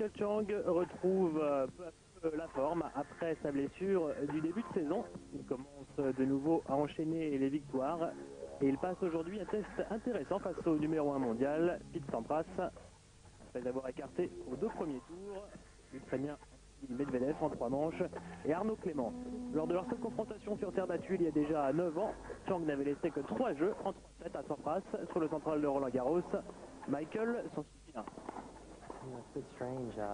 Michael Chang retrouve peu à peu la forme après sa blessure du début de saison. Il commence de nouveau à enchaîner les victoires et il passe aujourd'hui un test intéressant face au numéro 1 mondial, Pete Sampras, après avoir écarté aux 2 premiers tours l'Ukrainien Medvedev en 3 manches et Arnaud Clément. Lors de leur seule confrontation sur terre battue il y a déjà 9 ans, Chang n'avait laissé que 3 jeux en 3-7 à Sampras sur le central de Roland Garros. Michael s'en souvient.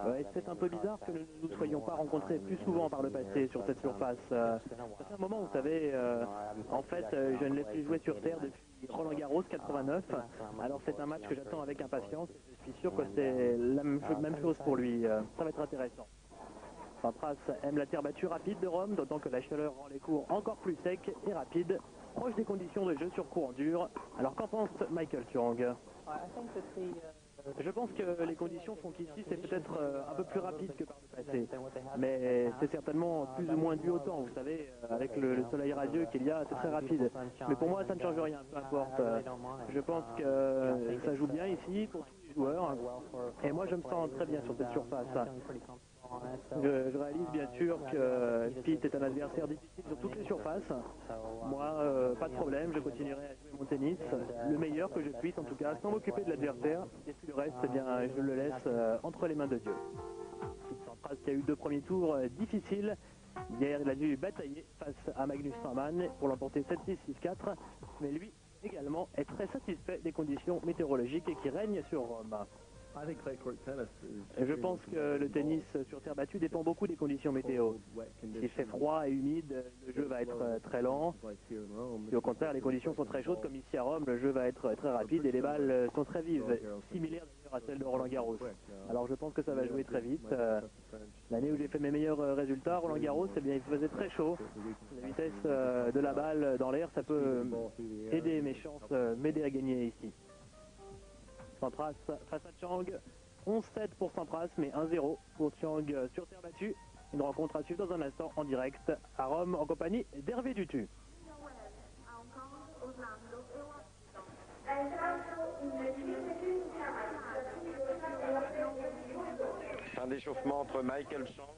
Ouais, c'est un peu bizarre que nous ne nous soyons pas rencontrés plus souvent par le passé sur cette surface. Ça fait un moment, vous savez, en fait, je ne l'ai plus joué sur terre depuis Roland Garros 89. Alors c'est un match que j'attends avec impatience. Je suis sûr que c'est la même chose pour lui. Ça va être intéressant. Sampras aime la terre battue rapide de Rome, d'autant que la chaleur rend les cours encore plus secs et rapides, proche des conditions de jeu sur courant dur. Alors qu'en pense Michael Chang? Je pense que les conditions font qu'ici c'est peut-être un peu plus rapide que par le passé, mais c'est certainement plus ou moins dû au temps, vous savez, avec le soleil radieux qu'il y a, c'est très rapide. Mais pour moi ça ne change rien, peu importe. Je pense que ça joue bien ici pour tous les joueurs, et moi je me sens très bien sur cette surface. Je réalise bien sûr que Pete est un adversaire difficile sur toutes les surfaces. Moi, pas de problème, je continuerai à jouer mon tennis, le meilleur que je puisse en tout cas, sans m'occuper de l'adversaire. Et puis le reste, eh bien, je le laisse entre les mains de Dieu. Pete Sampras qui a eu 2 premiers tours difficiles. Hier, il a dû batailler face à Magnus Norman pour l'emporter 7-6, 6-4. Mais lui également est très satisfait des conditions météorologiques qui règnent sur Rome. Je pense que le tennis sur terre battue dépend beaucoup des conditions météo. S'il fait froid et humide, le jeu va être très lent. Et au contraire, les conditions sont très chaudes, comme ici à Rome, le jeu va être très rapide et les balles sont très vives, similaires d'ailleurs à celles de Roland Garros. Alors je pense que ça va jouer très vite. L'année où j'ai fait mes meilleurs résultats, Roland Garros, eh bien, il faisait très chaud. La vitesse de la balle dans l'air, ça peut aider mes chances, m'aider à gagner ici. Sampras face à Chang, 11-7 pour Sampras, mais 1-0 pour Chang sur terre battue. Une rencontre à suivre dans un instant en direct à Rome en compagnie d'Hervé Dutu. Fin d'échauffement entre Michael Chang,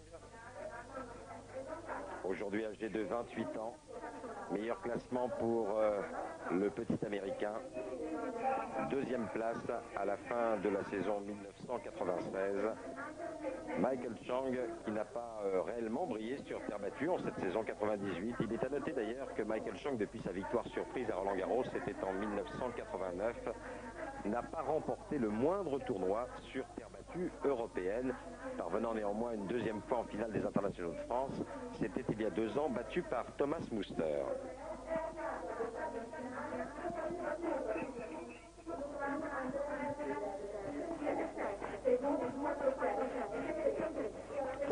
aujourd'hui âgé de 28 ans. Meilleur classement pour le petit américain. 2e place à la fin de la saison 1996. Michael Chang qui n'a pas réellement brillé sur terre battue en cette saison 98. Il est à noter d'ailleurs que Michael Chang, depuis sa victoire surprise à Roland Garros, c'était en 1989, n'a pas remporté le moindre tournoi sur terre battue européenne, parvenant néanmoins une 2e fois en finale des internationaux de France. C'était il y a 2 ans, battu par Thomas Muster.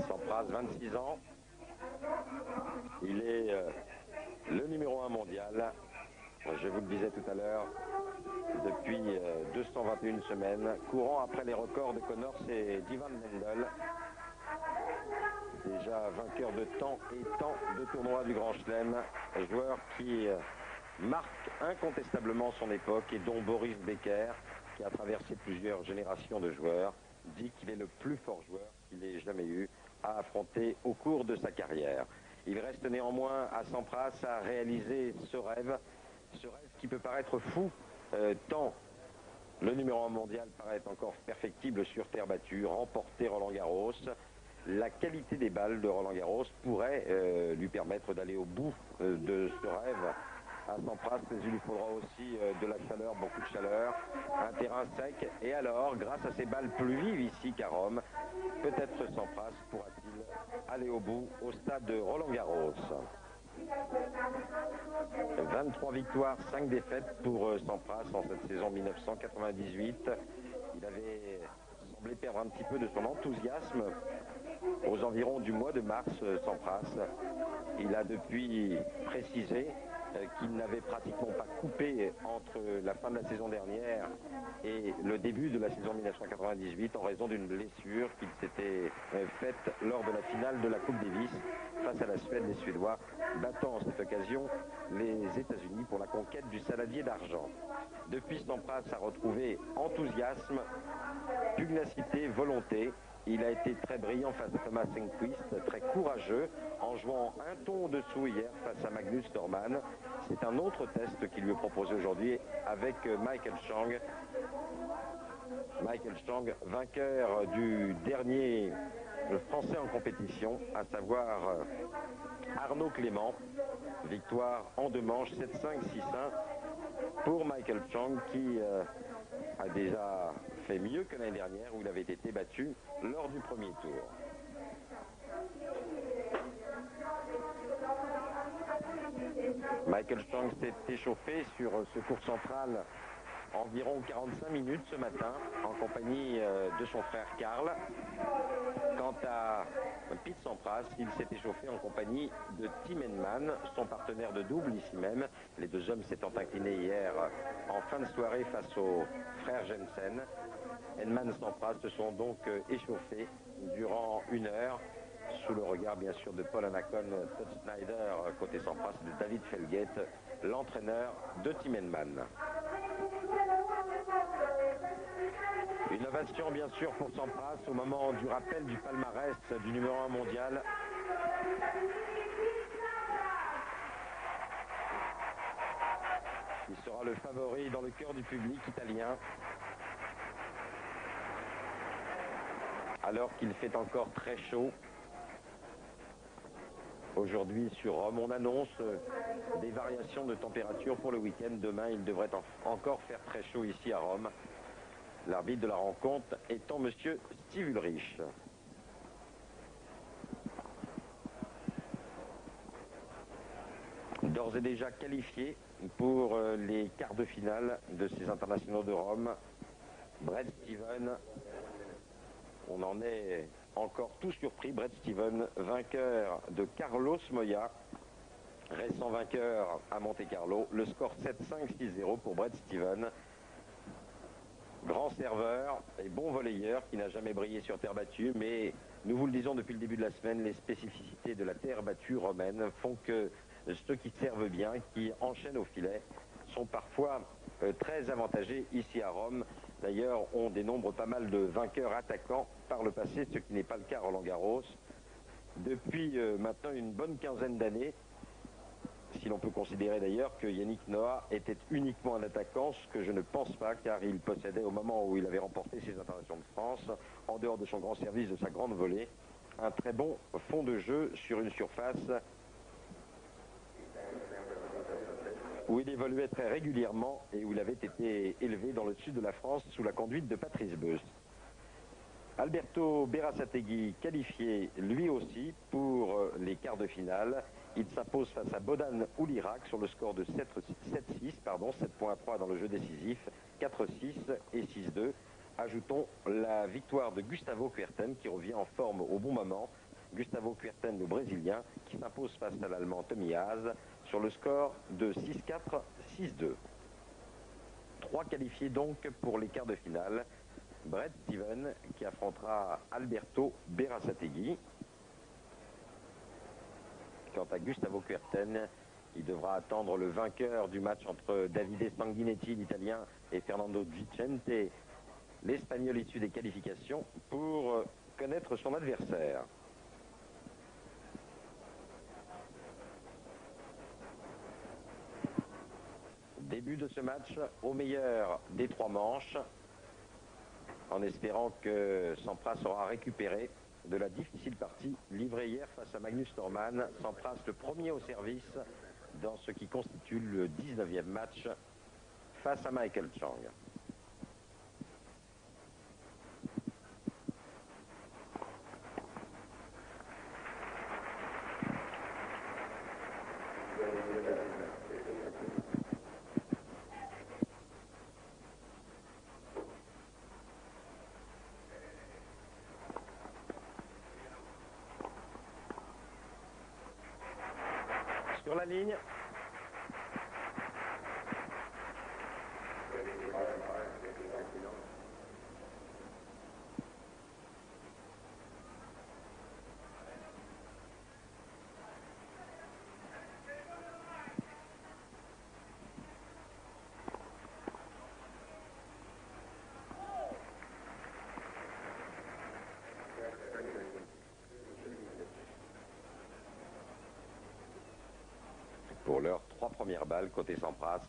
Sampras, 26 ans. Il est le numéro 1 mondial. Je vous le disais tout à l'heure, depuis 221 semaines, courant après les records de Connors et d'Ivan Lendl. Déjà vainqueur de tant et tant de tournois du Grand Chelem, joueur qui marque incontestablement son époque et dont Boris Becker, qui a traversé plusieurs générations de joueurs, dit qu'il est le plus fort joueur qu'il ait jamais eu à affronter au cours de sa carrière. Il reste néanmoins à Sampras à réaliser ce rêve qui peut paraître fou, tant le numéro 1 mondial paraît encore perfectible sur terre battue, remporter Roland Garros. La qualité des balles de Roland Garros pourrait lui permettre d'aller au bout de ce rêve à Sampras, mais il lui faudra aussi de la chaleur, beaucoup de chaleur, un terrain sec, et alors, grâce à ces balles plus vives ici qu'à Rome, peut-être Sampras pourra-t-il aller au bout au stade de Roland Garros. 23 victoires, 5 défaites pour Sampras en cette saison 1998. Il avait semblé perdre un petit peu de son enthousiasme aux environs du mois de mars. Sampras, il a depuis précisé qu'il n'avait pratiquement pas coupé entre la fin de la saison dernière et le début de la saison 1998 en raison d'une blessure qu'il s'était faite lors de la finale de la Coupe Davis face à la Suède, des Suédois battant en cette occasion les États-Unis pour la conquête du saladier d'argent. Depuis, Sampras a retrouvé enthousiasme, pugnacité, volonté. Il a été très brillant face à Thomas Enquist, très courageux, en jouant un ton en dessous hier face à Magnus Norman. C'est un autre test qui lui est proposé aujourd'hui avec Michael Chang. Michael Chang, vainqueur du dernier français en compétition, à savoir Arnaud Clément. Victoire en 2 manches, 7-5, 6-1 pour Michael Chang qui a déjà fait mieux que l'année dernière où il avait été battu lors du premier tour. Michael Chang s'est échauffé sur ce court central environ 45 minutes ce matin en compagnie de son frère Karl. Quant à Pete Sampras, il s'est échauffé en compagnie de Tim Henman, son partenaire de double ici même. Les deux hommes s'étant inclinés hier en fin de soirée face au frère Jensen. Henman et Sampras se sont donc échauffés durant 1 heure sous le regard bien sûr de Paul Anacon, Todd Snyder côté Sampras et de David Felgate, l'entraîneur de Tim Henman. Une ovation bien sûr pour Sampras au moment du rappel du palmarès du numéro 1 mondial. Il sera le favori dans le cœur du public italien. Alors qu'il fait encore très chaud. Aujourd'hui sur Rome, on annonce des variations de température pour le week-end. Demain, il devrait encore faire très chaud ici à Rome. L'arbitre de la rencontre étant monsieur Steve Ulrich. D'ores et déjà qualifié pour les quarts de finale de ces internationaux de Rome. Bret Stephens, on en est encore tout surpris. Bret Stephens, vainqueur de Carlos Moya, récent vainqueur à Monte-Carlo. Le score 7-5, 6-0 pour Bret Stephens. Grand serveur et bon volleyeur qui n'a jamais brillé sur terre battue, mais nous vous le disons depuis le début de la semaine, les spécificités de la terre battue romaine font que ceux qui servent bien, qui enchaînent au filet, sont parfois très avantagés ici à Rome. D'ailleurs, on dénombre pas mal de vainqueurs attaquants par le passé, ce qui n'est pas le cas à Roland-Garros. Depuis maintenant une bonne quinzaine d'années, si l'on peut considérer d'ailleurs que Yannick Noah était uniquement un attaquant, ce que je ne pense pas, car il possédait au moment où il avait remporté ses internationaux de France, en dehors de son grand service, de sa grande volée, un très bon fond de jeu sur une surface où il évoluait très régulièrement et où il avait été élevé dans le sud de la France sous la conduite de Patrice Beus. Alberto Berasategui qualifié lui aussi pour les quarts de finale. Il s'impose face à Bodan Ulirak sur le score de 7-6, 7.3 dans le jeu décisif, 4-6 et 6-2. Ajoutons la victoire de Gustavo Kuerten qui revient en forme au bon moment. Gustavo Kuerten, le Brésilien, qui s'impose face à l'Allemand Tommy Haas sur le score de 6-4, 6-2. 3 qualifiés donc pour les quarts de finale. Bret Stephens qui affrontera Alberto Berasategui. Quant à Gustavo Kuerten, il devra attendre le vainqueur du match entre Davide Sanguinetti, l'Italien, et Fernando Vicente, l'Espagnol issu des qualifications, pour connaître son adversaire. Début de ce match au meilleur des 3 manches, en espérant que Sampras aura récupéré de la difficile partie livrée hier face à Magnus Norman. Sampras le premier au service dans ce qui constitue le 19e match face à Michael Chang. Sur la ligne. pour leurs 3 premières balles côté Sampras.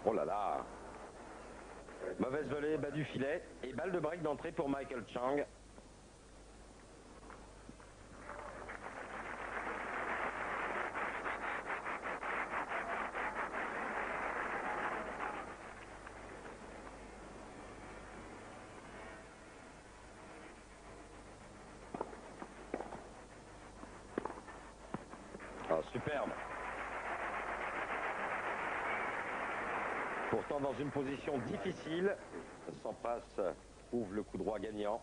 Oh là là, mauvaise volée, bas du filet et balle de break d'entrée pour Michael Chang. Oh, superbe. Pourtant dans une position difficile, Sampras trouve le coup droit gagnant.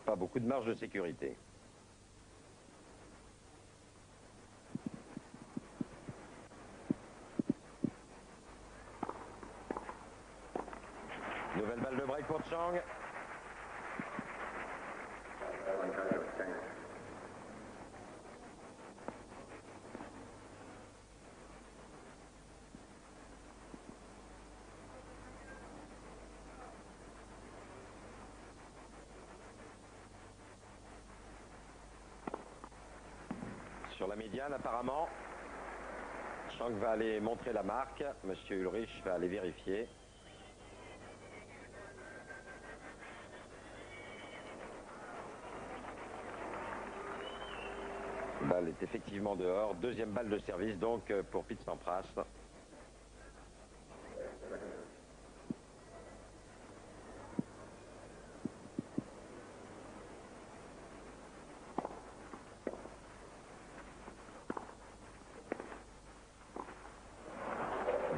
Pas beaucoup de marge de sécurité. Nouvelle balle de break pour Chang. Sur la médiane apparemment. Chang va aller montrer la marque. Monsieur Ulrich va aller vérifier. La balle est effectivement dehors. Deuxième balle de service donc pour Pete Sampras.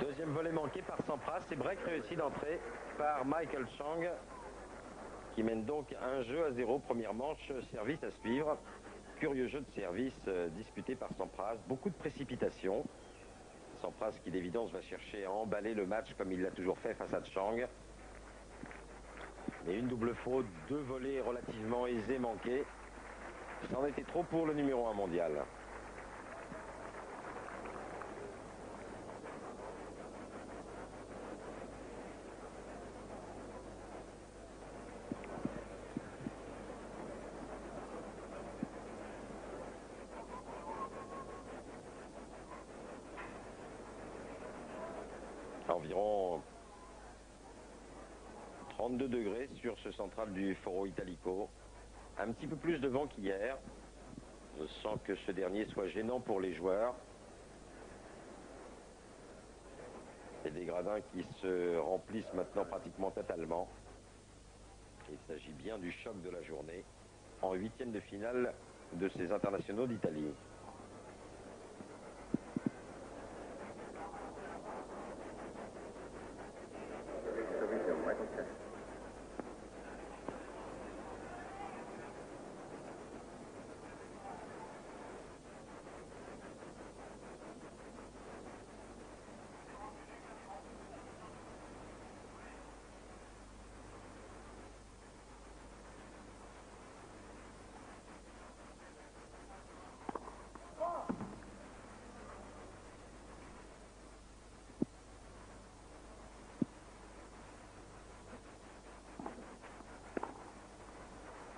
Deuxième volet manqué par Sampras et break réussi d'entrée par Michael Chang qui mène donc un jeu à 0. Première manche, service à suivre. Curieux jeu de service disputé par Sampras. Beaucoup de précipitation. Sampras qui d'évidence va chercher à emballer le match comme il l'a toujours fait face à Chang. Mais une double faute, 2 volets relativement aisés manqués. Ça en était trop pour le numéro 1 mondial. Environ 32 degrés sur ce central du Foro Italico. Un petit peu plus de vent qu'hier. Je sens que ce dernier soit gênant pour les joueurs. Et des gradins qui se remplissent maintenant pratiquement totalement. Il s'agit bien du choc de la journée en 8e de finale de ces internationaux d'Italie.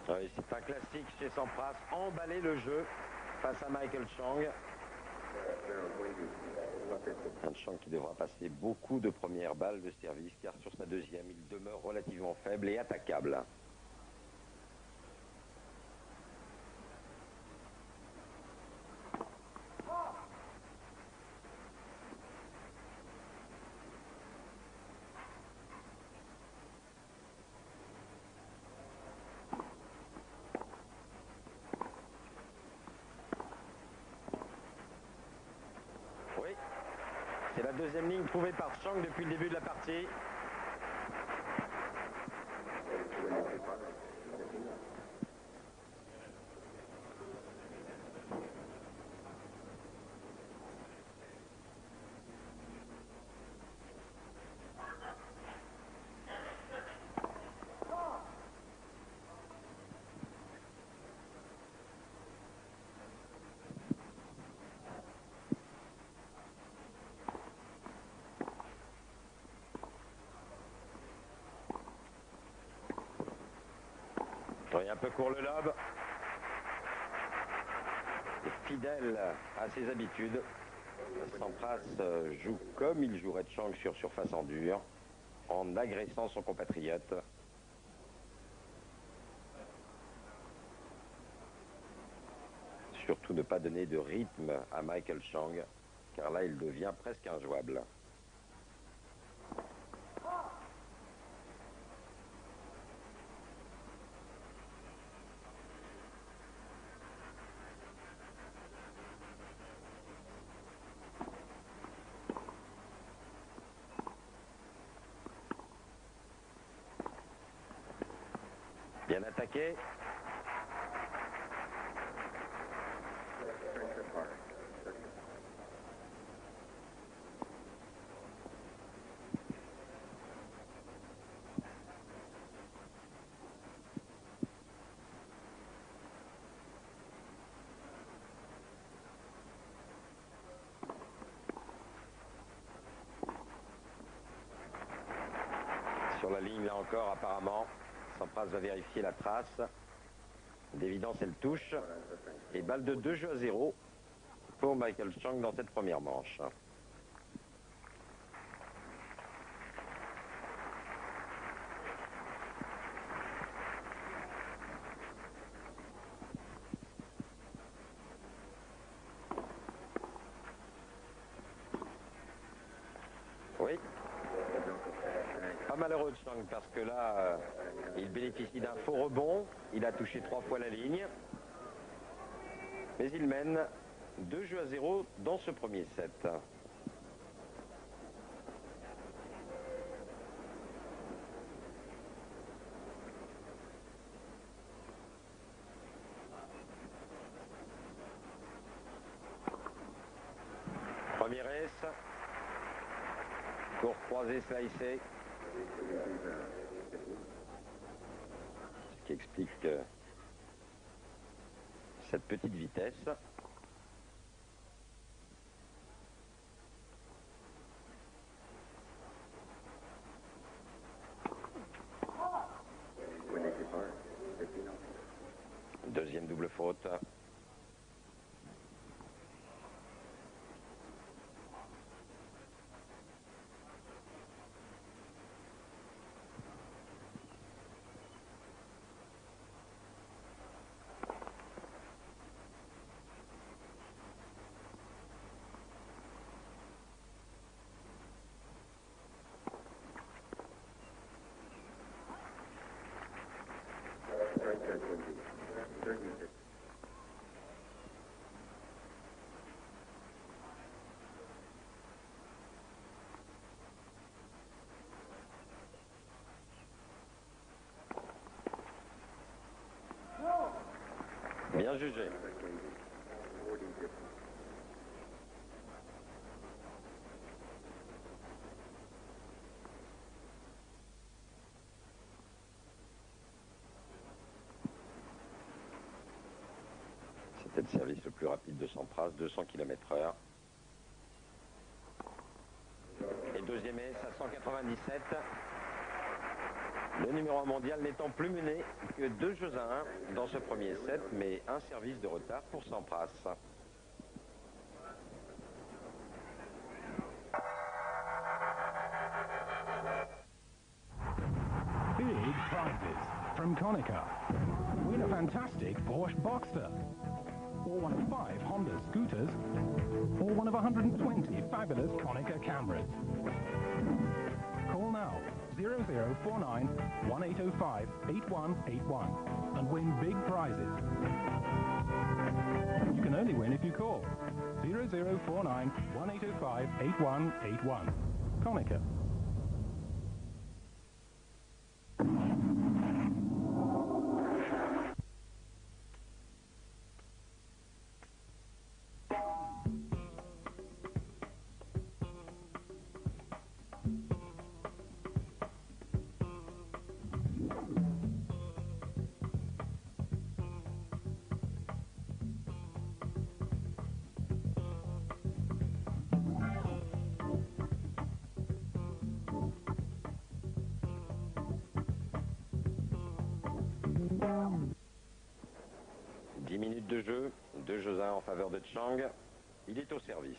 Oui, c'est un classique chez Sampras, emballer le jeu face à Michael Chang. Un Chang qui devra passer beaucoup de premières balles de service car sur sa deuxième, il demeure relativement faible et attaquable. C'est la deuxième ligne trouvée par Chang depuis le début de la partie. Oui, un peu court le lob. Et fidèle à ses habitudes, Sampras joue comme il jouerait Chang sur surface en dur, en agressant son compatriote. Surtout ne pas donner de rythme à Michael Chang, car là il devient presque injouable. Bien attaqué. Sur la ligne, là encore, apparemment, Sampras va vérifier la trace. D'évidence, elle touche. Et balle de 2-0 pour Michael Chang dans cette première manche. Oui. Pas malheureux de Chang parce que là, il bénéficie d'un faux rebond. Il a touché 3 fois la ligne. Mais il mène 2-0 dans ce premier set. Premier ace. Court croisé slicé. Ce qui explique cette petite vitesse. Deuxième double faute. Bien jugé. C'était le service le plus rapide de Sampras, 200 km/h. Et deuxième ace à 197. Le numéro 1 mondial n'étant plus mené que 2-1 dans ce premier set, mais un service de retard pour Sampras. Big prizes from Konica. Win a fantastic Porsche Boxster, or one of 5 Honda scooters, or one of 120 fabulous Konica cameras. Call now 0049 1805 8181 and win big prizes. You can only win if you call 0049 1805 8181. Konica. 10 minutes de jeu, 2 jeux à 1 en faveur de Chang. Il est au service.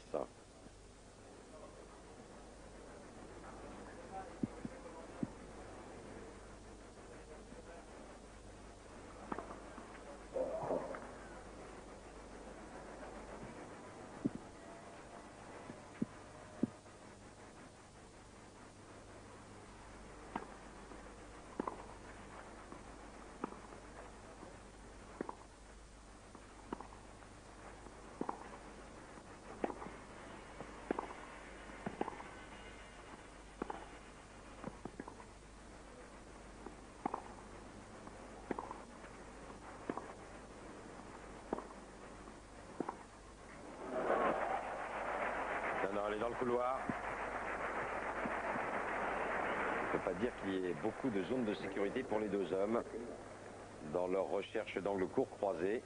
Non, elle est dans le couloir. On ne peut pas dire qu'il y ait beaucoup de zones de sécurité pour les deux hommes dans leur recherche d'angle court croisé.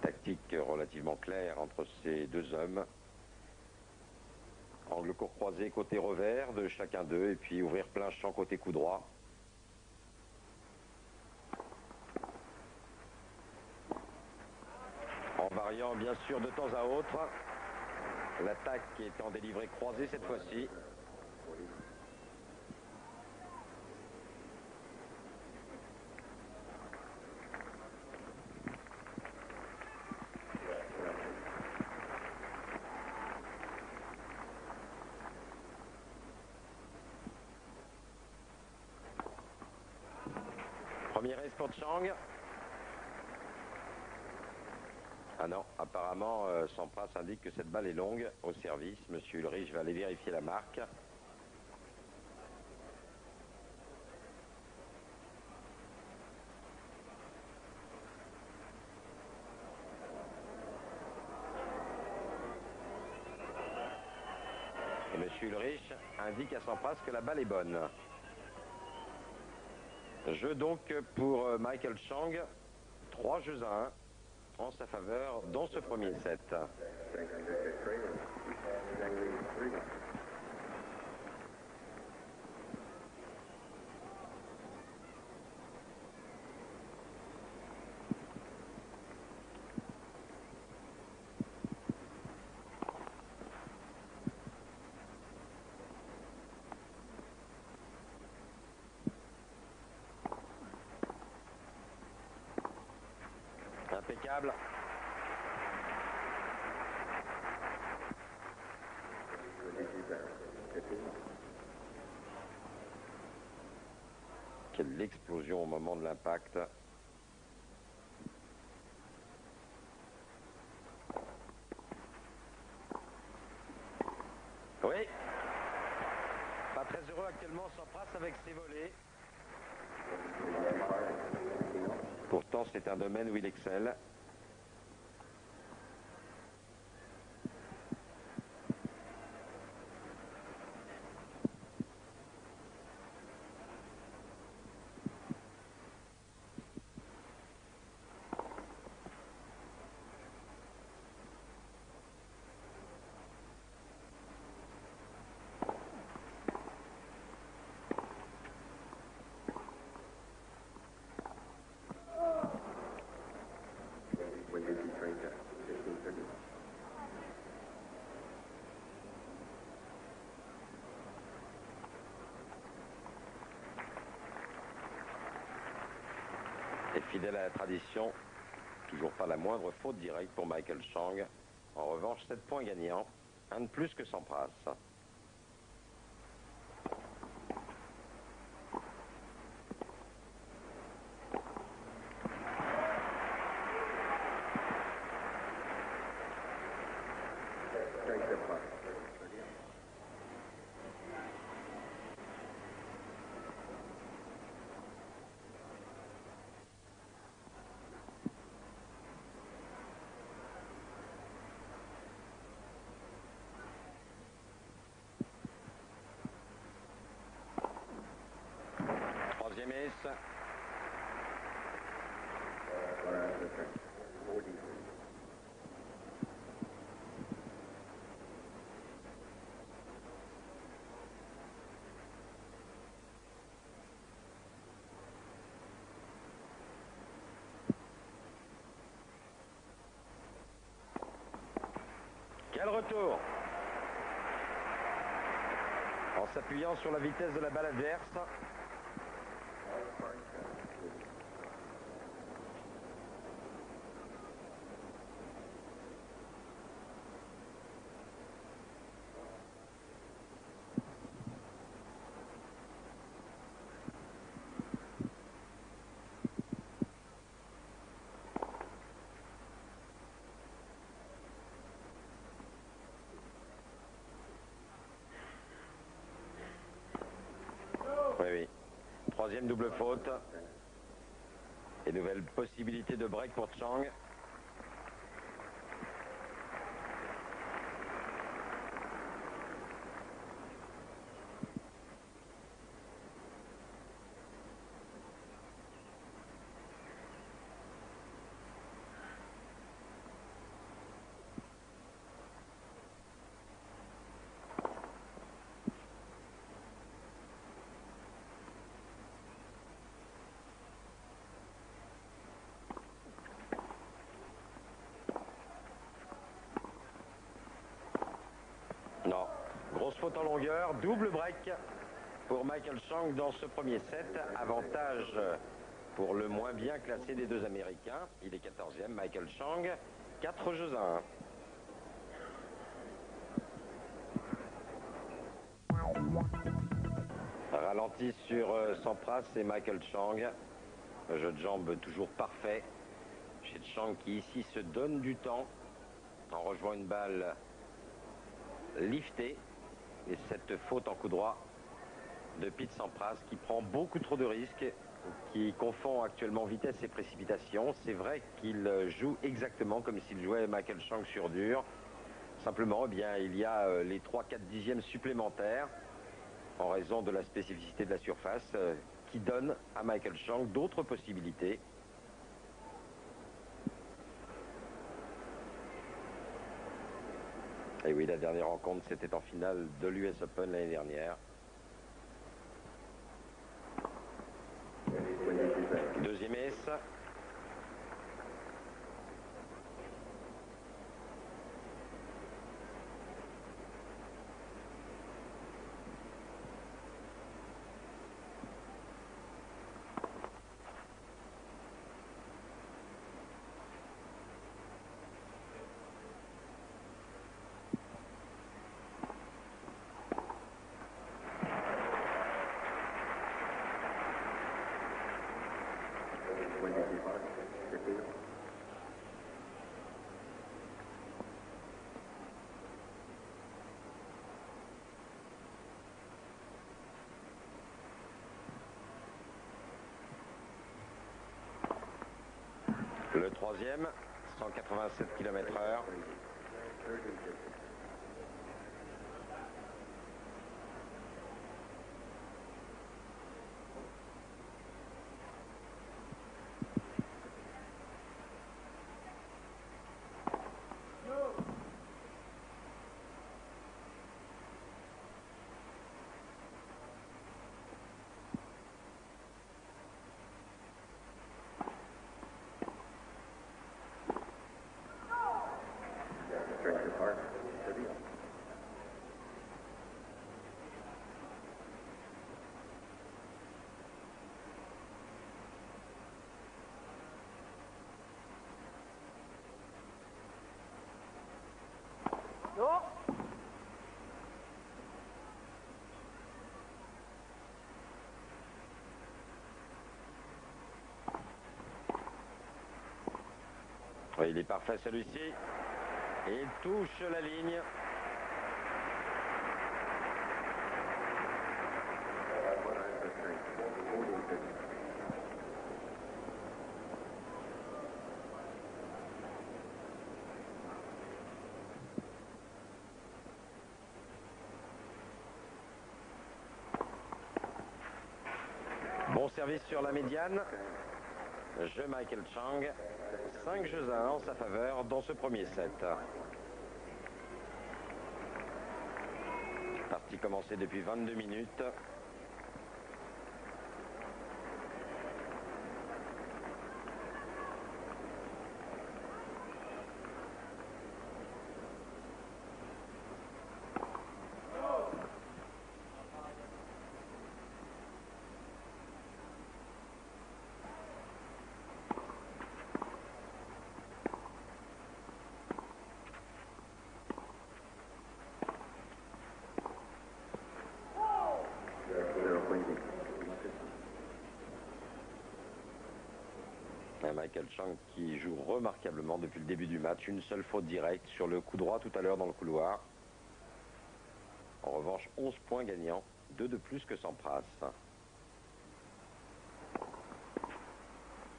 Tactique relativement claire entre ces deux hommes. Angle court croisé côté revers de chacun d'eux et puis ouvrir plein champ côté coup droit. En variant bien sûr de temps à autre. L'attaque étant délivrée croisée cette fois-ci. Premier ace pour Chang. Ah non, apparemment, Sampras indique que cette balle est longue au service. Monsieur Ulrich va aller vérifier la marque. Et Monsieur Ulrich indique à Sampras que la balle est bonne. Jeu donc pour Michael Chang. 3 jeux à 1 en sa faveur dans ce premier set. Impeccable. Quelle explosion au moment de l'impact. Oui. Pas très heureux actuellement Sampras avec ses volets. Pourtant c'est un domaine où il excelle. Et fidèle à la tradition, toujours pas la moindre faute directe pour Michael Chang. En revanche, 7 points gagnants, un de plus que Sampras. 14e ace. Quel retour! En s'appuyant sur la vitesse de la balle adverse. Oui, oui. Troisième double faute. Et nouvelle possibilité de break pour Chang. Non, grosse faute en longueur, double break pour Michael Chang dans ce premier set. Avantage pour le moins bien classé des deux Américains. Il est 14e, Michael Chang, 4 jeux à 1. Ralenti sur Sampras et Michael Chang. Un jeu de jambes toujours parfait chez Chang qui ici se donne du temps en rejoignant une balle liftée. Et cette faute en coup droit de Pete Sampras qui prend beaucoup trop de risques, qui confond actuellement vitesse et précipitation. C'est vrai qu'il joue exactement comme s'il jouait Michael Chang sur dur. Simplement, eh bien, il y a les 3-4 dixièmes supplémentaires en raison de la spécificité de la surface qui donne à Michael Chang d'autres possibilités. Et oui, la dernière rencontre, c'était en finale de l'US Open l'année dernière. Deuxième ace. Le troisième, 187 km/h. Non. Oui, il est parfait celui-ci. Et il touche la ligne. Bon service sur la médiane. Jeu Michael Chang. 5 jeux à 1 en sa faveur dans ce premier set. Partie commencée depuis 22 minutes. Michael Chang qui joue remarquablement depuis le début du match. Une seule faute directe sur le coup droit tout à l'heure dans le couloir. En revanche, 11 points gagnants, 2 de plus que Sampras.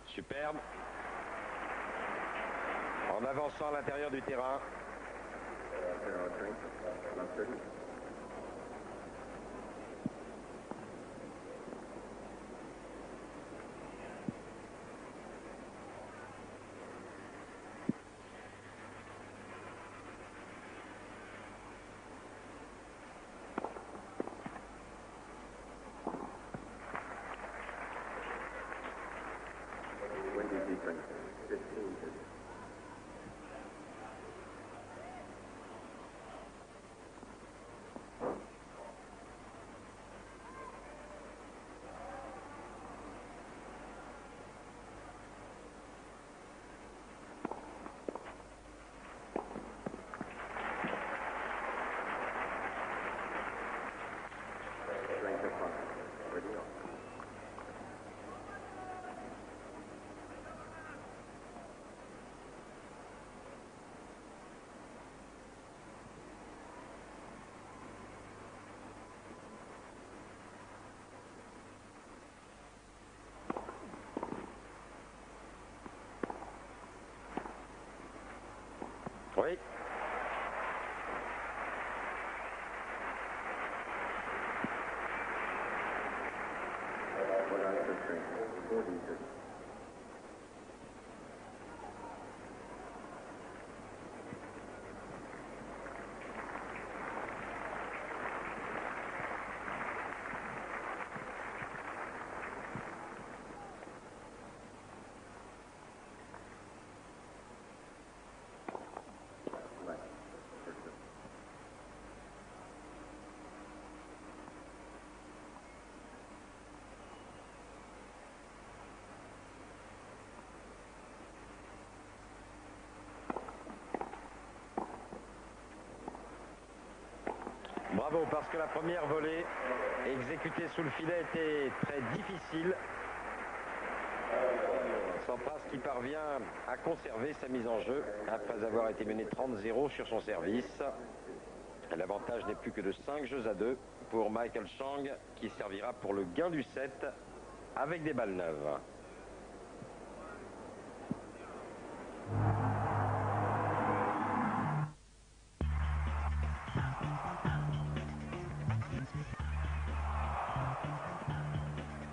Superbe. En avançant à l'intérieur du terrain. Oui. Bravo, parce que la première volée exécutée sous le filet était très difficile. Sampras qui parvient à conserver sa mise en jeu après avoir été mené 30-0 sur son service. L'avantage n'est plus que de 5 jeux à 2 pour Michael Chang qui servira pour le gain du set avec des balles neuves.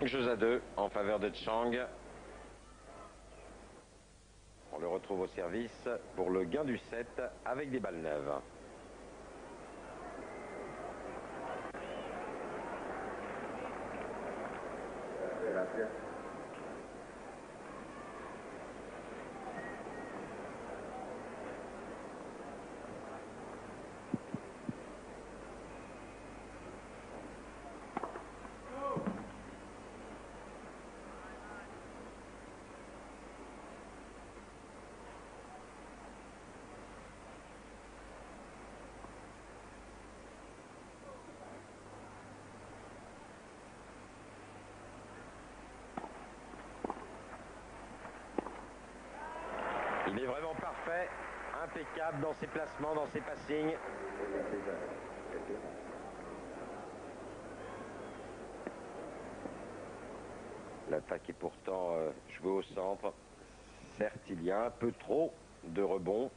Jeux à 2 en faveur de Chang. On le retrouve au service pour le gain du set avec des balles neuves. Il est vraiment parfait, impeccable dans ses placements, dans ses passings. L'attaque est pourtant jouée au centre. Certes, il y a un peu trop de rebonds.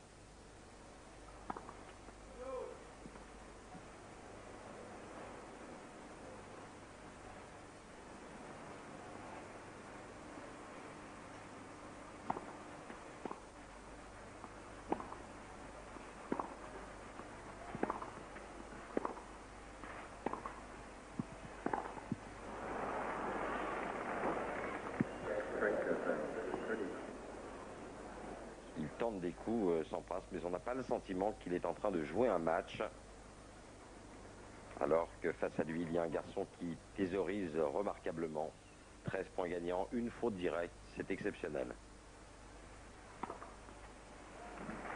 tente des coups, Sampras, mais on n'a pas le sentiment qu'il est en train de jouer un match. Alors que face à lui, il y a un garçon qui thésaurise remarquablement. 13 points gagnants, une faute directe, c'est exceptionnel.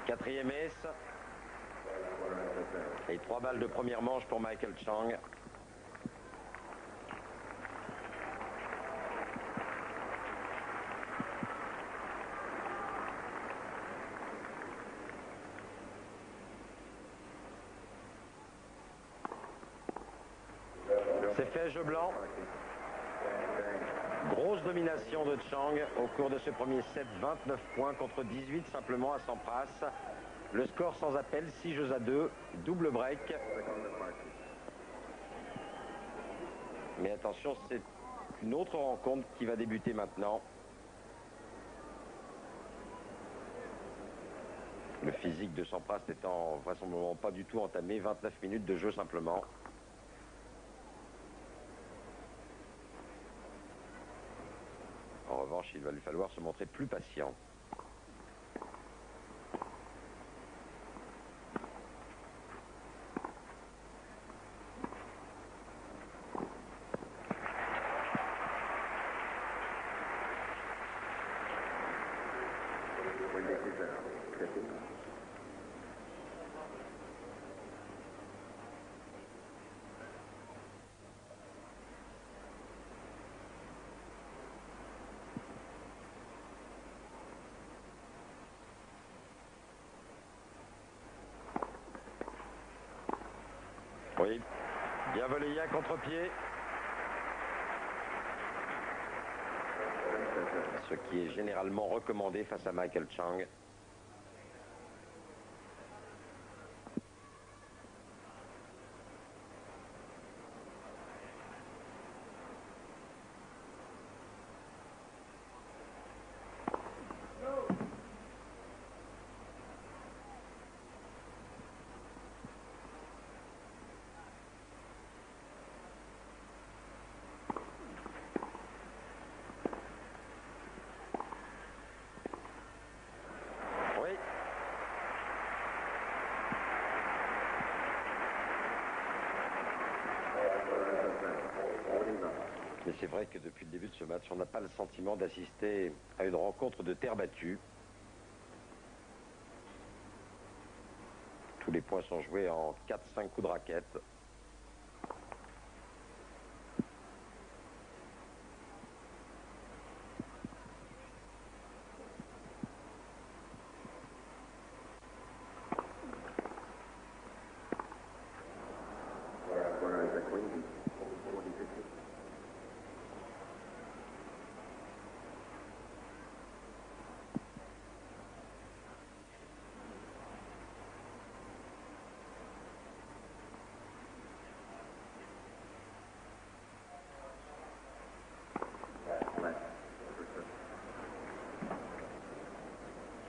Quatrième ace. Et 3 balles de première manche pour Michael Chang. C'est fait, jeu blanc. Grosse domination de Chang au cours de ce premier set, 29 points contre 18 simplement à Sampras. Le score sans appel, 6 jeux à 2, double break. Mais attention, c'est une autre rencontre qui va débuter maintenant. Le physique de Sampras n'étant vraisemblablement pas du tout entamé, 29 minutes de jeu simplement. En revanche, il va lui falloir se montrer plus patient. Oui, bien volé, un contre-pied. Ce qui est généralement recommandé face à Michael Chang. Mais c'est vrai que depuis le début de ce match, on n'a pas le sentiment d'assister à une rencontre de terre battue. Tous les points sont joués en 4-5 coups de raquette.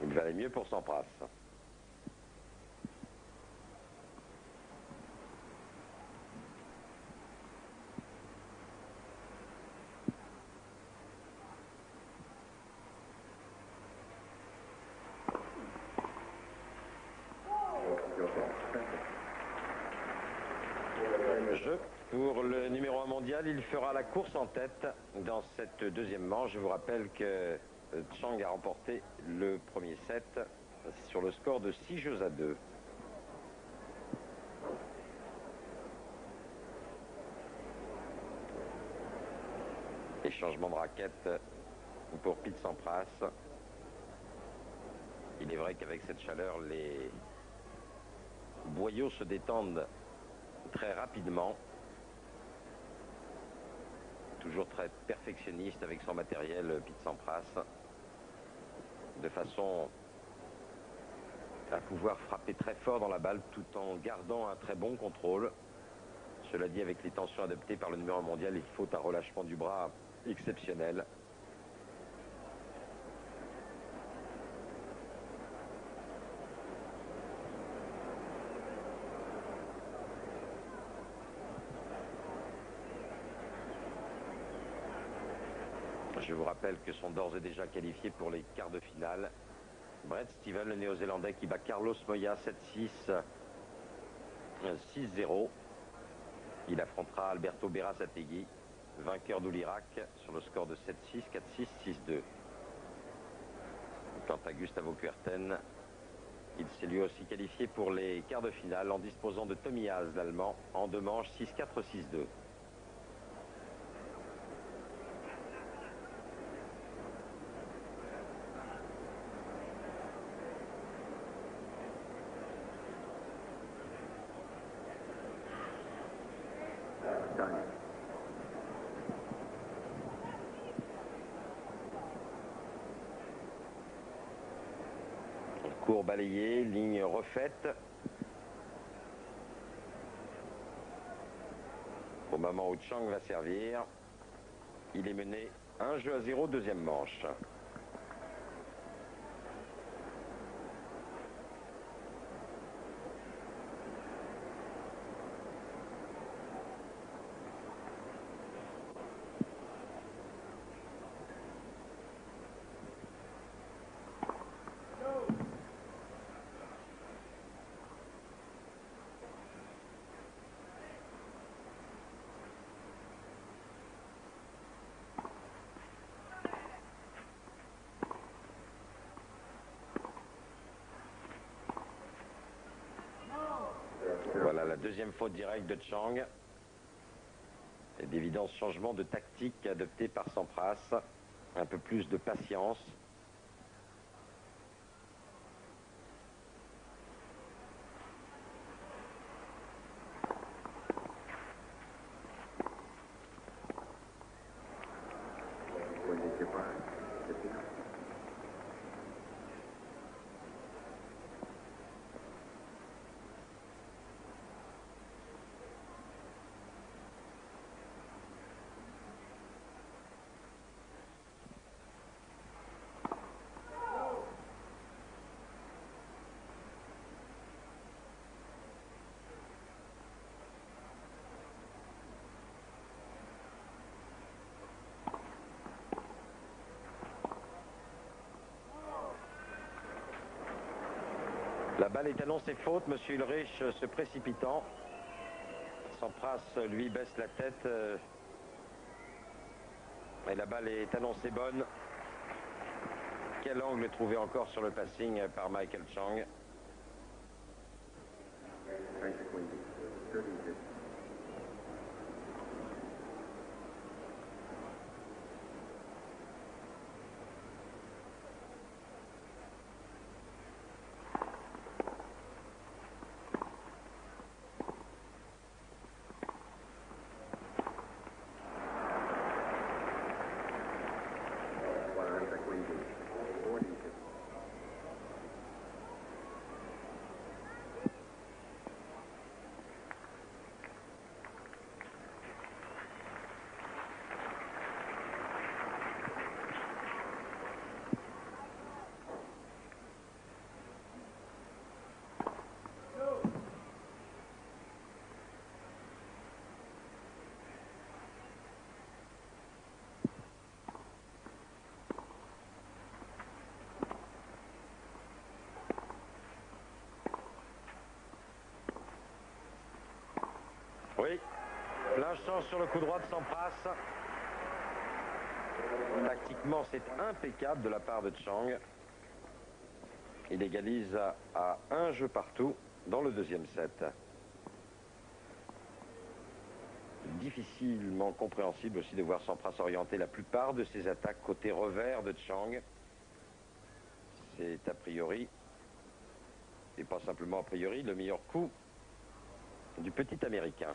Il valait mieux pour Sampras. Jeu pour le numéro 1 mondial, il fera la course en tête dans cette deuxième manche. Je vous rappelle que Chang a remporté le premier set sur le score de 6 jeux à 2. Et changement de raquette pour Pete Sampras. Il est vrai qu'avec cette chaleur, les boyaux se détendent très rapidement. Toujours très perfectionniste avec son matériel, Pete Sampras, de façon à pouvoir frapper très fort dans la balle tout en gardant un très bon contrôle. Cela dit, avec les tensions adoptées par le numéro 1 mondial, il faut un relâchement du bras exceptionnel. Je vous rappelle que sont d'ores et déjà qualifiés pour les quarts de finale Brett Steven, le néo-zélandais, qui bat Carlos Moya 7-6, 6-0. Il affrontera Alberto Berasategui, vainqueur d'Oulirac, sur le score de 7-6, 4-6, 6-2. Quant à Gustavo Kuerten, il s'est lui aussi qualifié pour les quarts de finale en disposant de Tommy Haas, l'Allemand, en 2 manches 6-4, 6-2. Cours balayé, ligne refaite. Au moment où Chang va servir, il est mené 1-0, deuxième manche. Voilà la deuxième faute directe de Chang. Et d'évidents changements de tactique adoptés par Sampras. Un peu plus de patience. La balle est annoncée faute, Monsieur Ulrich se précipitant. Sampras, lui, baisse la tête. Et la balle est annoncée bonne. Quel angle trouvé encore sur le passing par Michael Chang. Oui, plein champ sur le coup droit de Sampras. Tactiquement, c'est impeccable de la part de Chang. Il égalise à 1 jeu partout dans le deuxième set. Difficilement compréhensible aussi de voir Sampras orienter la plupart de ses attaques côté revers de Chang. C'est a priori, et pas simplement a priori, le meilleur coup du petit Américain.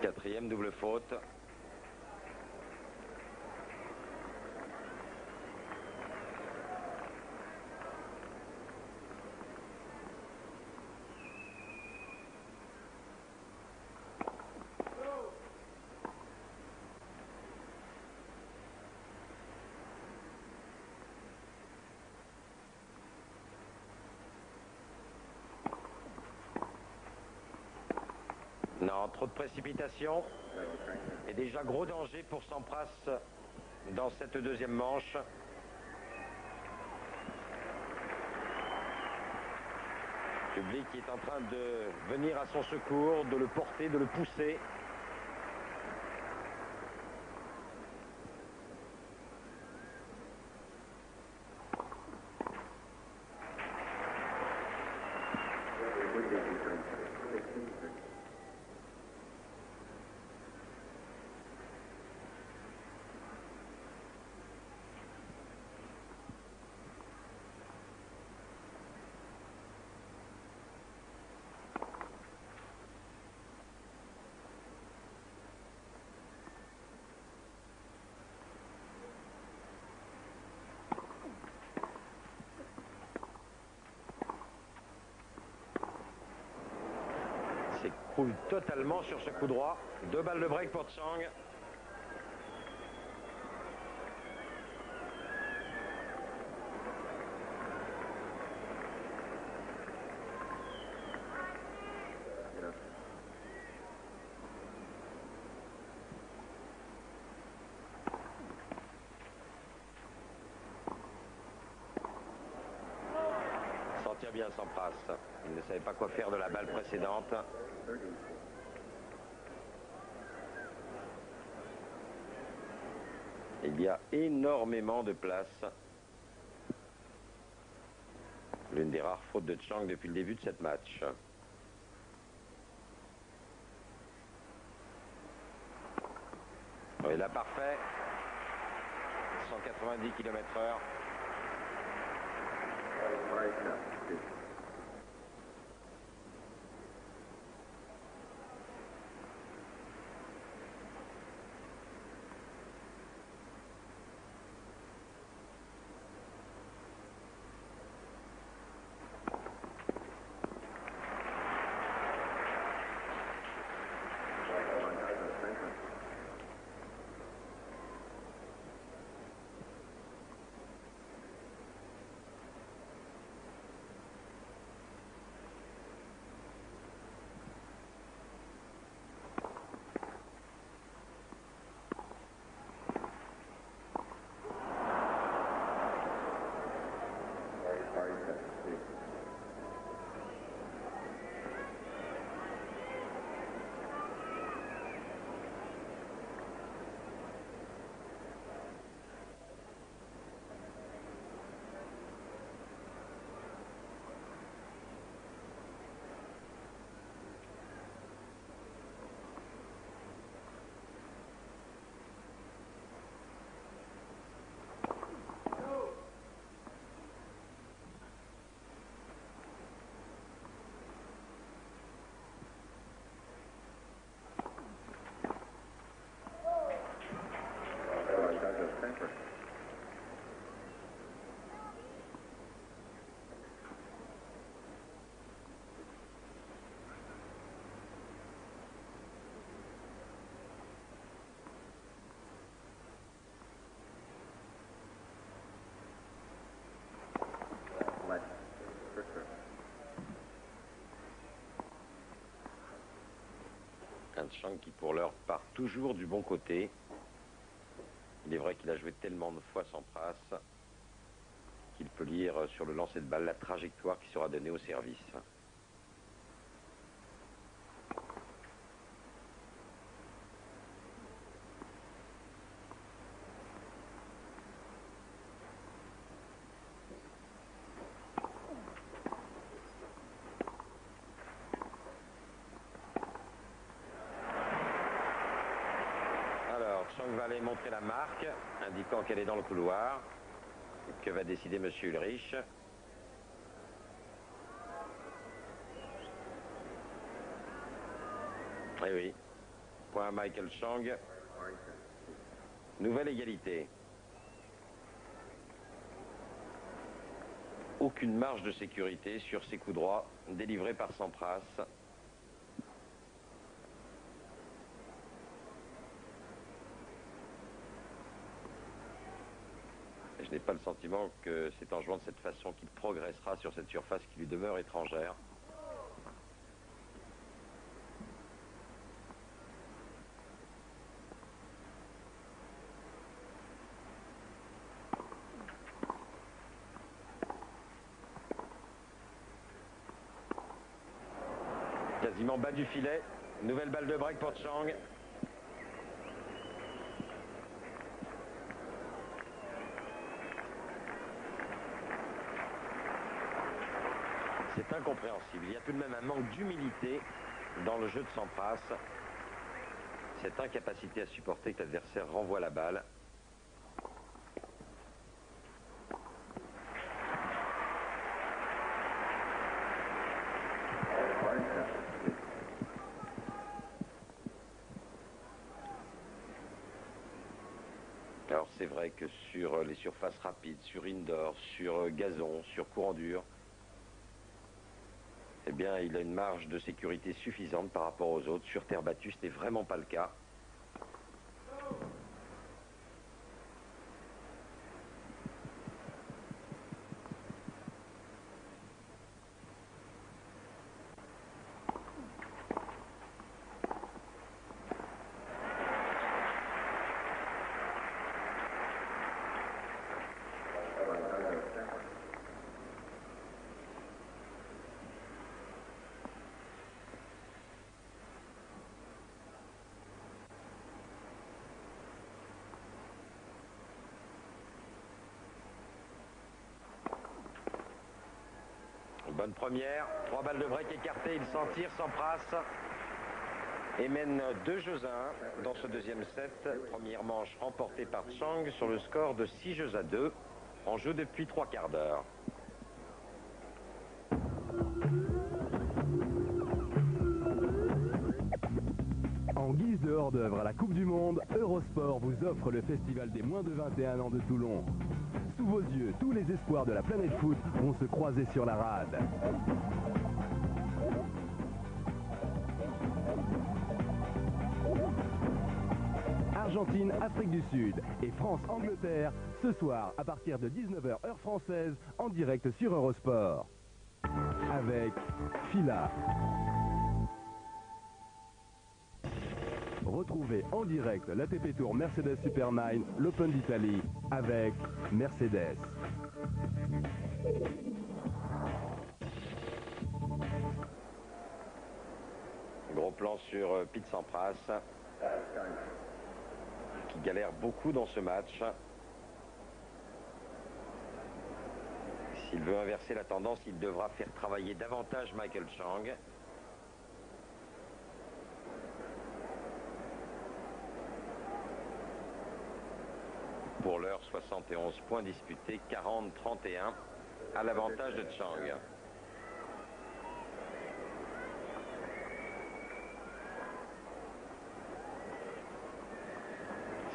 Quatrième double faute. Non, trop de précipitation. Et déjà gros danger pour Sampras dans cette deuxième manche. Le public qui est en train de venir à son secours, de le porter, de le pousser. S'écroule totalement sur ce coup droit. 2 balles de break pour Chang. Tire bien Sampras. Il ne savait pas quoi faire de la balle précédente. Il y a énormément de place. L'une des rares fautes de Chang depuis le début de cette match. Et là, parfait. 190 km/h. Chang qui pour l'heure part toujours du bon côté. Il est vrai qu'il a joué tellement de fois Sampras qu'il peut lire sur le lancer de balle la trajectoire qui sera donnée au service. Chang va aller montrer la marque, indiquant qu'elle est dans le couloir. Et que va décider Monsieur Ulrich? Eh oui, point à Michael Chang. Nouvelle égalité. Aucune marge de sécurité sur ces coups droits délivrés par Sampras. Je n'ai pas le sentiment que c'est en jouant de cette façon qu'il progressera sur cette surface qui lui demeure étrangère. Quasiment bas du filet. Nouvelle balle de break pour Chang. C'est incompréhensible. Il y a tout de même un manque d'humilité dans le jeu de Sampras. Cette incapacité à supporter que l'adversaire renvoie la balle. Alors c'est vrai que sur les surfaces rapides, sur indoor, sur gazon, sur courant dur, eh bien il a une marge de sécurité suffisante par rapport aux autres. Sur terre battue, ce n'est vraiment pas le cas. Bonne première, 3 balles de break écartées, il s'en tire, Sampras et mène 2-1 dans ce deuxième set. Première manche remportée par Chang sur le score de 6-2 en jeu depuis 3 quarts d'heure. En guise de hors-d'œuvre à la Coupe du Monde, Eurosport vous offre le festival des moins de 21 ans de Toulon. Sous vos yeux, tous les espoirs de la planète foot vont se croiser sur la rade. Argentine, Afrique du Sud et France-Angleterre, ce soir à partir de 19 h heure française, en direct sur Eurosport. Avec Fila. Retrouvez en direct l'ATP Tour Mercedes Super 9, l'Open d'Italie, avec Mercedes. Gros plan sur Pete Sampras, qui galère beaucoup dans ce match. S'il veut inverser la tendance, il devra faire travailler davantage Michael Chang. Pour l'heure, 71 points disputés, 40-31 à l'avantage de Chang.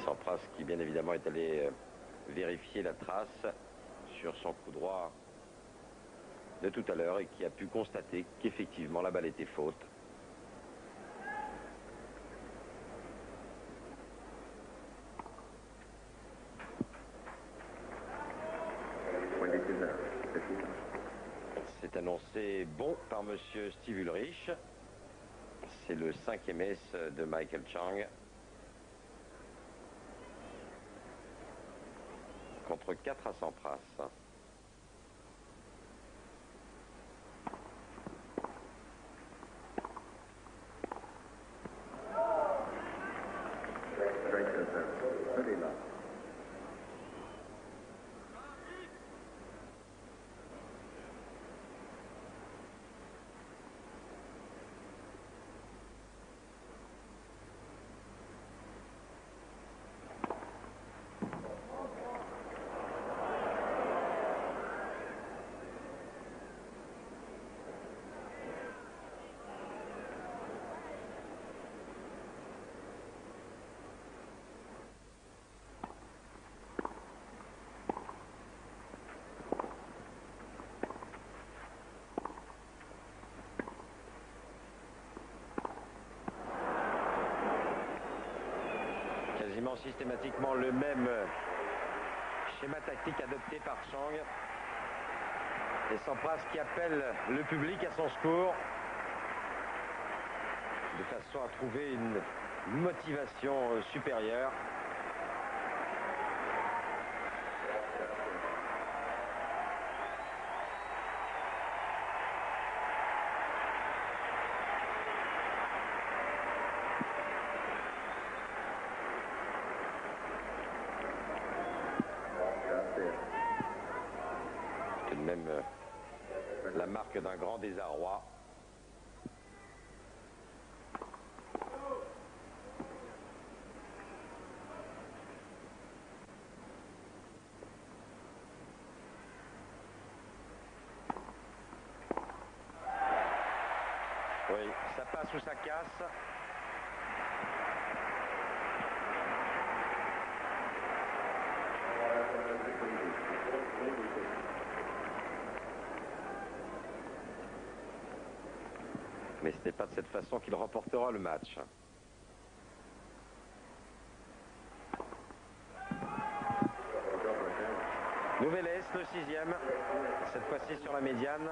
Sampras qui bien évidemment est allé vérifier la trace sur son coup droit de tout à l'heure et qui a pu constater qu'effectivement la balle était faute. C'est annoncé bon par monsieur Steve Ulrich. C'est le 5e ace de Michael Chang. Contre 4 à Sampras. Quasiment systématiquement le même schéma tactique adopté par Chang. Et Sampras qui appelle le public à son secours de façon à trouver une motivation supérieure. marque d'un grand désarroi. Oui, ça passe ou ça casse. Mais ce n'est pas de cette façon qu'il remportera le match. Nouvelle S, le 6e. Cette fois-ci sur la médiane.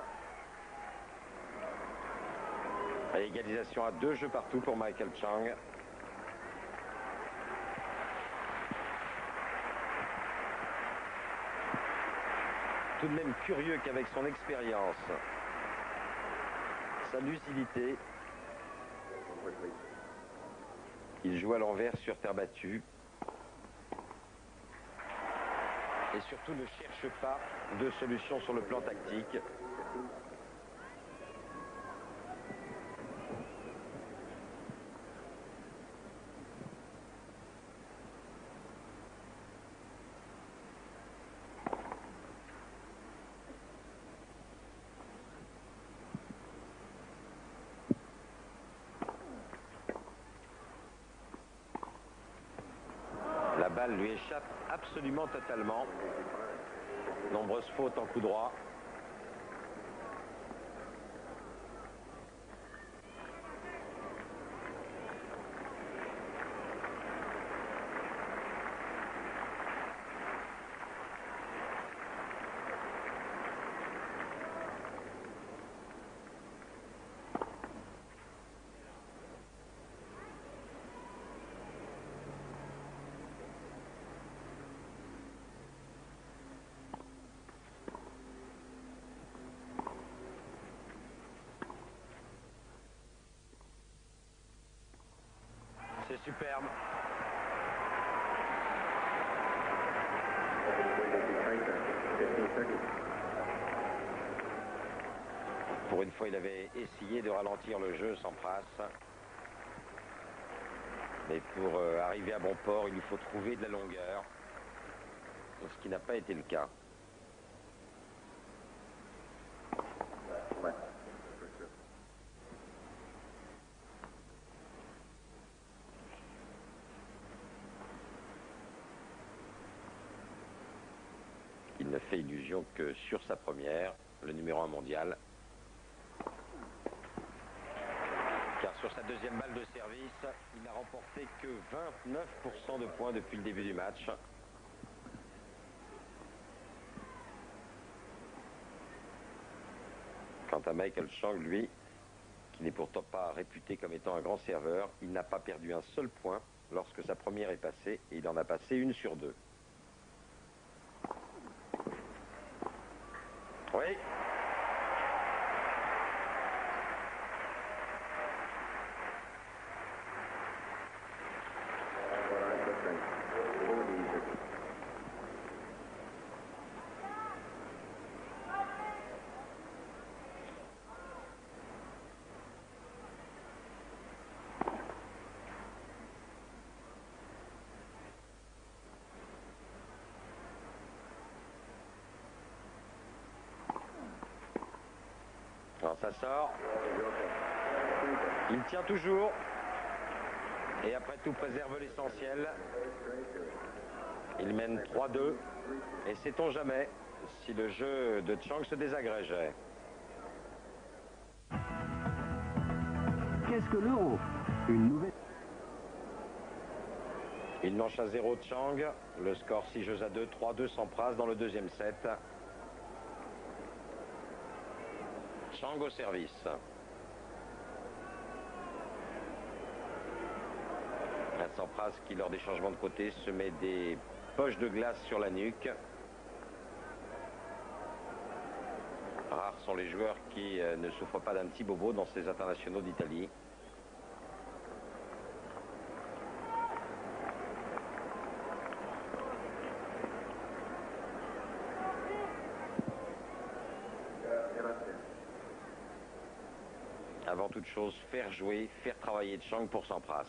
Et égalisation à 2 jeux partout pour Michael Chang. Tout de même curieux qu'avec son expérience, sa lucidité, il joue à l'envers sur terre battue. Et surtout ne cherche pas de solution sur le plan tactique. La balle lui échappe absolument totalement. Nombreuses fautes en coup droit. C'est superbe. Pour une fois, il avait essayé de ralentir le jeu sans passe. Mais pour arriver à bon port, il lui faut trouver de la longueur. Ce qui n'a pas été le cas. Il ne fait illusion que sur sa première, le numéro 1 mondial. Car sur sa deuxième balle de service, il n'a remporté que 29% de points depuis le début du match. Quant à Michael Chang, lui, qui n'est pourtant pas réputé comme étant un grand serveur, il n'a pas perdu un seul point lorsque sa première est passée et il en a passé 1 sur 2. Oui. Alors ça sort. Il tient toujours. Et après tout préserve l'essentiel. Il mène 3-2. Et sait-on jamais si le jeu de Chang se désagrégeait. Qu'est-ce que l'euro? Une nouvelle... Il manche à 0 Chang. Le score 6 jeux à 2, 3-2 Sampras dans le deuxième set. Chang au service. Un Sampras qui, lors des changements de côté, se met des poches de glace sur la nuque. Rares sont les joueurs qui ne souffrent pas d'un petit bobo dans ces internationaux d'Italie. avant toute chose, faire jouer, faire travailler Chang pour Sampras.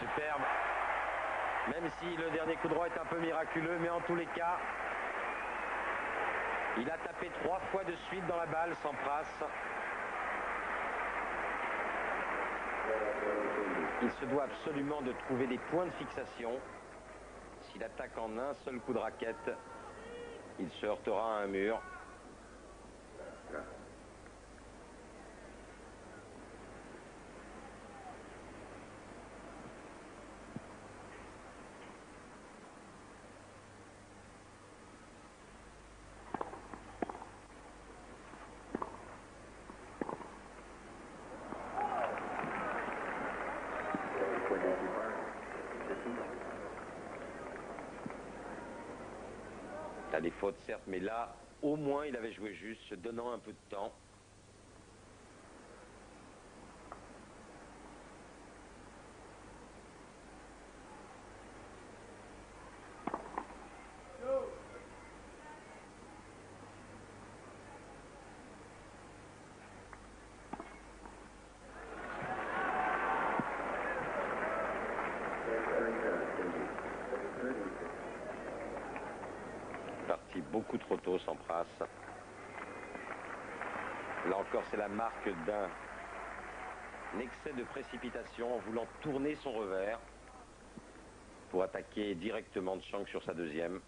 Superbe. Même si le dernier coup droit est un peu miraculeux, mais en tous les cas, il a tapé 3 fois de suite dans la balle, Sampras. Il se doit absolument de trouver des points de fixation. S'il attaque en un seul coup de raquette, il se heurtera à un mur. Il a des fautes, certes, mais là, au moins, il avait joué juste, se donnant un peu de temps. Parti beaucoup trop tôt, Sampras. Là encore, c'est la marque d'un excès de précipitation en voulant tourner son revers pour attaquer directement Chang sur sa deuxième.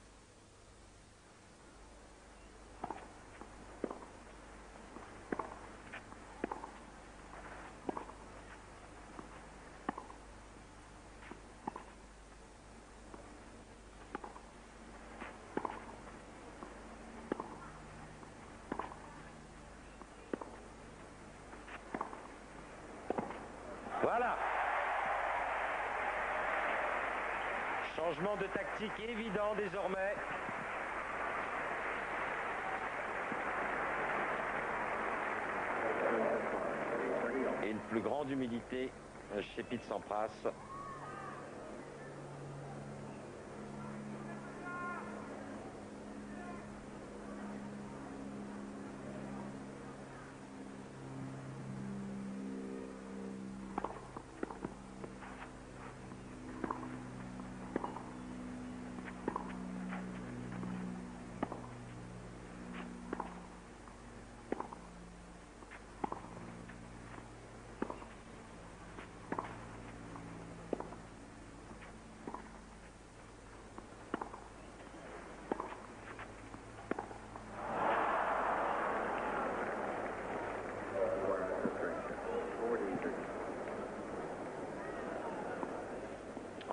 Voilà. Changement de tactique évident désormais. Et une plus grande humilité chez Pete Sampras.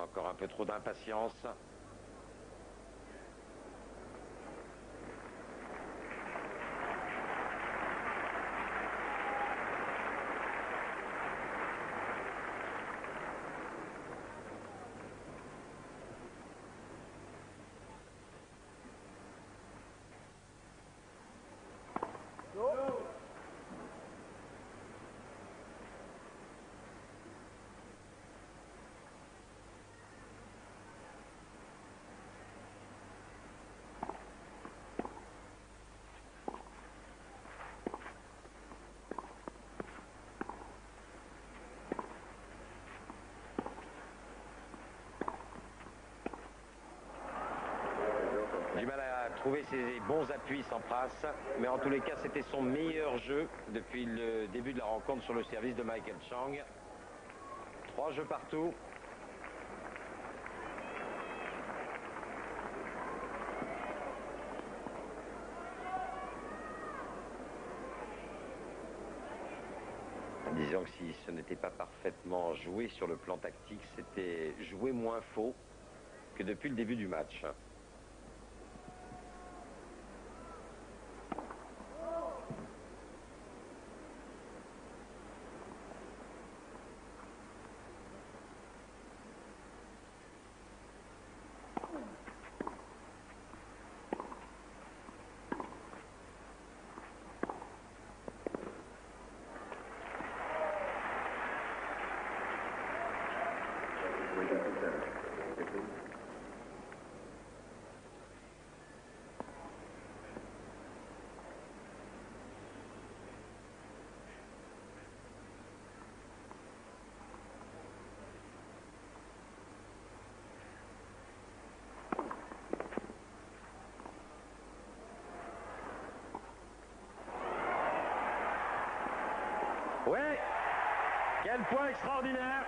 Encore un peu trop d'impatience. Du mal à trouver ses bons appuis, Sampras, mais en tous les cas, c'était son meilleur jeu depuis le début de la rencontre sur le service de Michael Chang. 3 jeux partout. Disons que si ce n'était pas parfaitement joué sur le plan tactique, c'était joué moins faux que depuis le début du match. Quel point extraordinaire!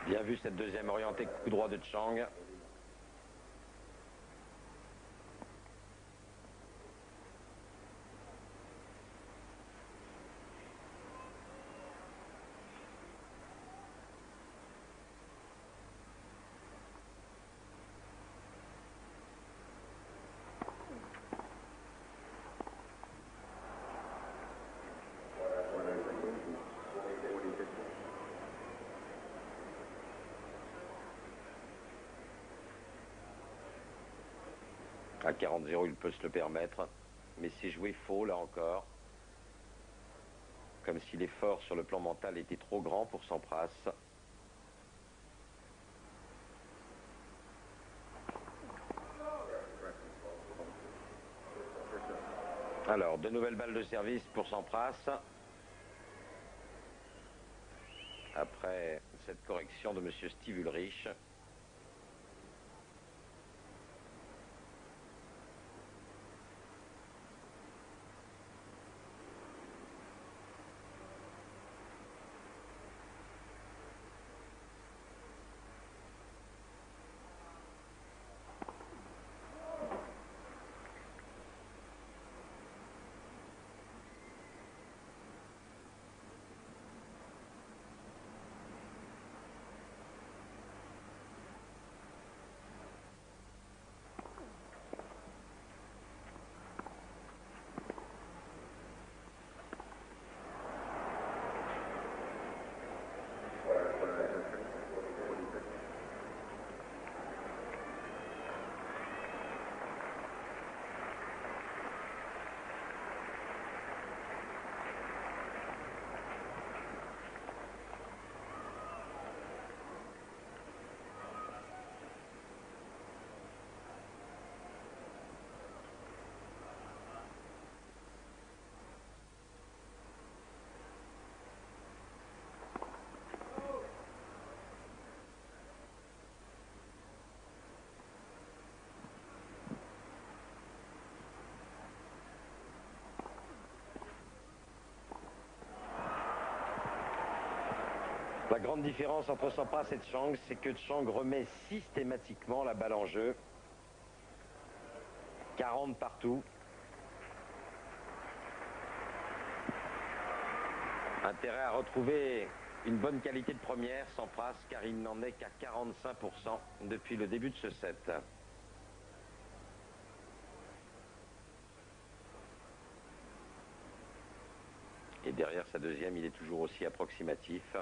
Bien vu cette deuxième orientée coup droit de Chang. À 40-0, il peut se le permettre, mais c'est joué faux là encore. Comme si l'effort sur le plan mental était trop grand pour Sampras. Alors, de nouvelles balles de service pour Sampras. Après cette correction de M. Steve Ulrich. La grande différence entre Sampras et Chang, c'est que Chang remet systématiquement la balle en jeu. 40 partout. Intérêt à retrouver une bonne qualité de première, Sampras, car il n'en est qu'à 45% depuis le début de ce set. Et derrière sa deuxième, il est toujours aussi approximatif.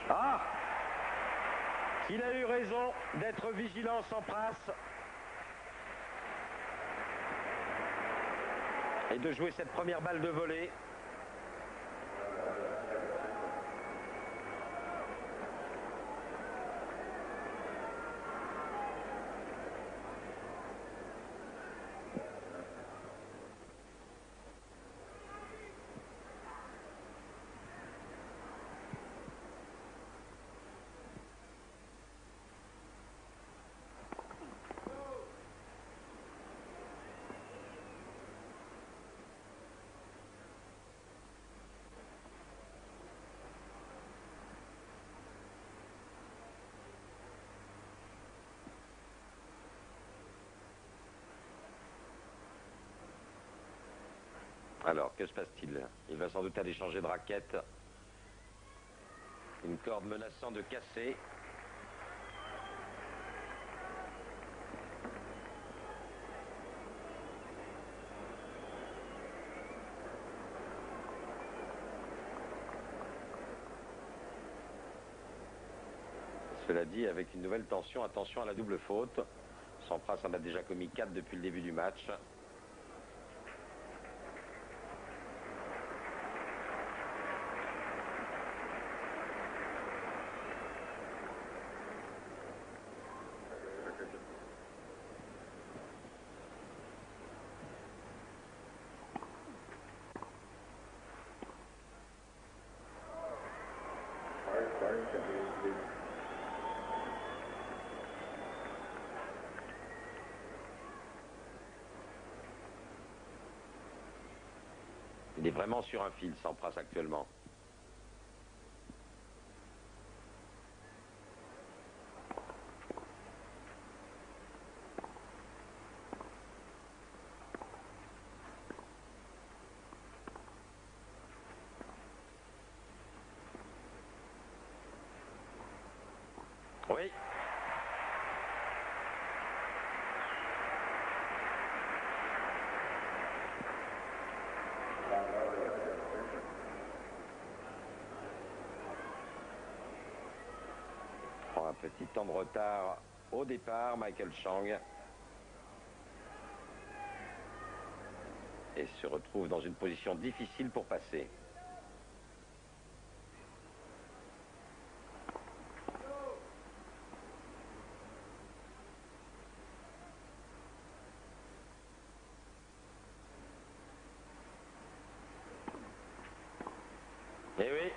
Ah! Il a eu raison d'être vigilant, Sampras, et de jouer cette première balle de volée. Alors, que se passe-t-il? Il va sans doute aller changer de raquette. Une corde menaçant de casser. Cela dit, avec une nouvelle tension, attention à la double faute. Sampras en a déjà commis 4 depuis le début du match. Il est vraiment sur un fil, Sampras, actuellement. Oui. Prend un petit temps de retard au départ, Michael Chang. Et se retrouve dans une position difficile pour passer. Eh oui.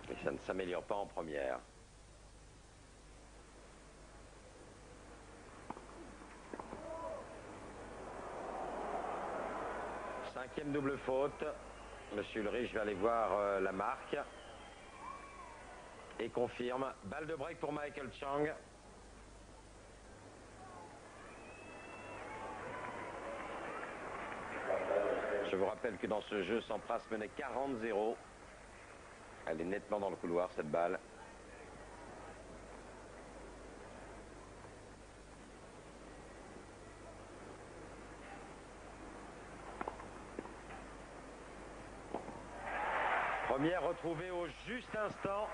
Et ça ne s'améliore pas en première. Cinquième double faute. Monsieur Ulrich va aller voir la marque. Et confirme. Balle de break pour Michael Chang. Je vous rappelle que dans ce jeu, Sampras menait 40-0. Elle est nettement dans le couloir, cette balle. Première retrouvée au juste instant.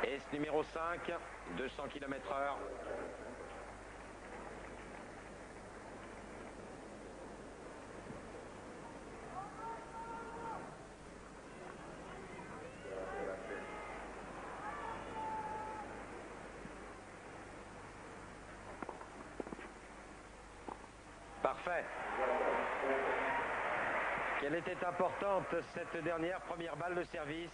Et ce numéro 5, 200 km/h. Parfait. Quelle était importante cette dernière première balle de service.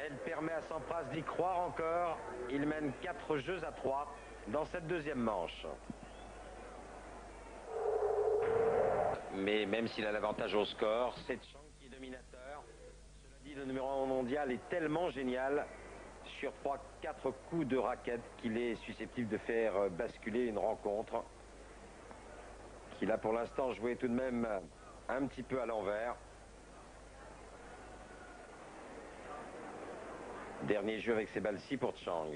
Elle permet à Sampras d'y croire encore. Il mène 4 jeux à 3 dans cette deuxième manche. Mais même s'il a l'avantage au score, c'est Chang qui est dominateur. Cela dit, le numéro 1 mondial est tellement génial sur 3-4 coups de raquette qu'il est susceptible de faire basculer une rencontre. Qu'il a pour l'instant joué tout de même un petit peu à l'envers. Dernier jeu avec ces balles-ci pour Chang.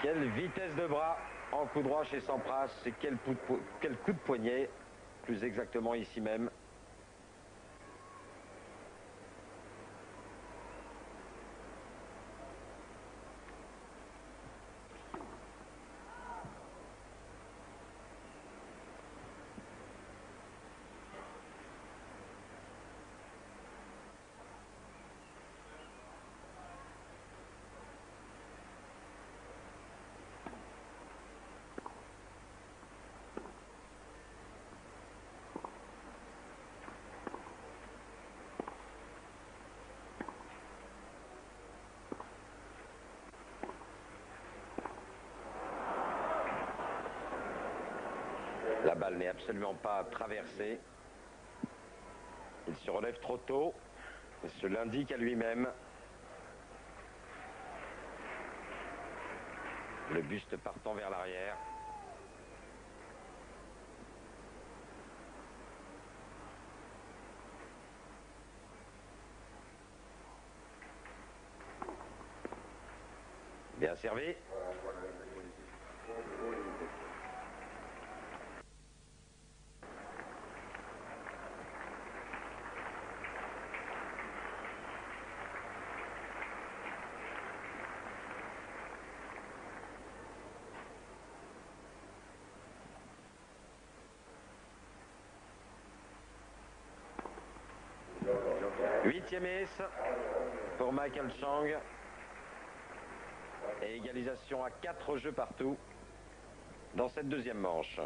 Quelle vitesse de bras en coup droit chez Sampras et quel coup de poignet, plus exactement ici même. La balle n'est absolument pas traversée. Il se relève trop tôt. Il se l'indique à lui-même. Le buste partant vers l'arrière. Bien servi. Huitième ace pour Michael Chang. Et égalisation à 4 jeux partout dans cette deuxième manche.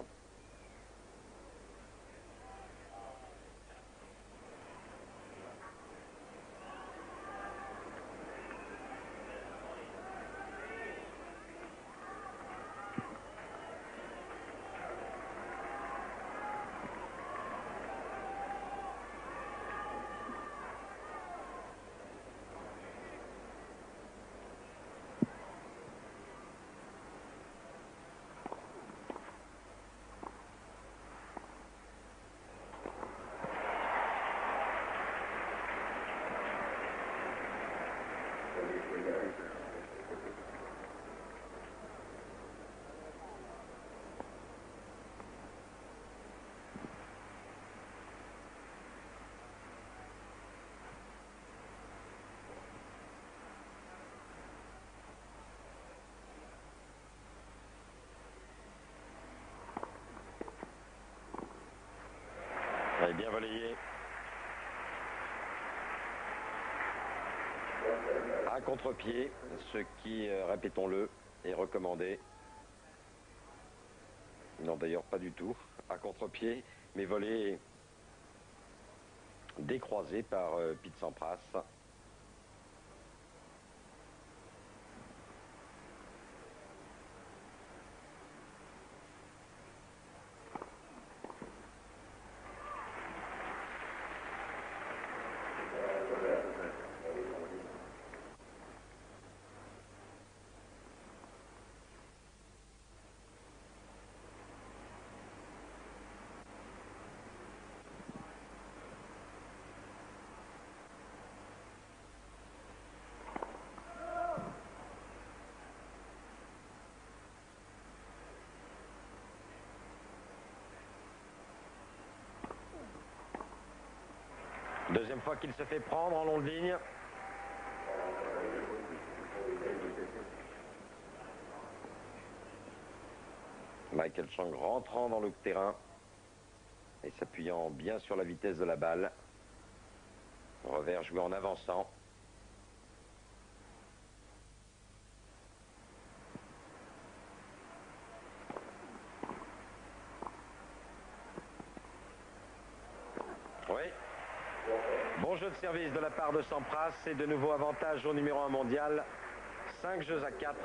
Allez, bien balayé. À contre-pied, ce qui, répétons-le, est recommandé. Non, d'ailleurs, pas du tout. À contre-pied, mais volé décroisé par Pete Sampras. Deuxième fois qu'il se fait prendre en long de ligne. Michael Chang rentrant dans le terrain et s'appuyant bien sur la vitesse de la balle. Revers joué en avançant. Oui. Bon jeu de service de la part de Sampras et de nouveau avantage au numéro 1 mondial. 5 jeux à 4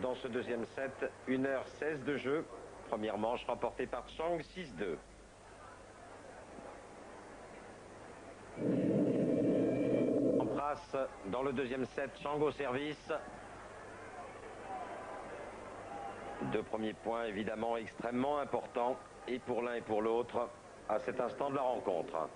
dans ce deuxième set. 1h16 de jeu. Première manche remportée par Chang 6-2. Sampras dans le deuxième set. Chang au service. Deux premiers points évidemment extrêmement importants et pour l'un et pour l'autre à cet instant de la rencontre.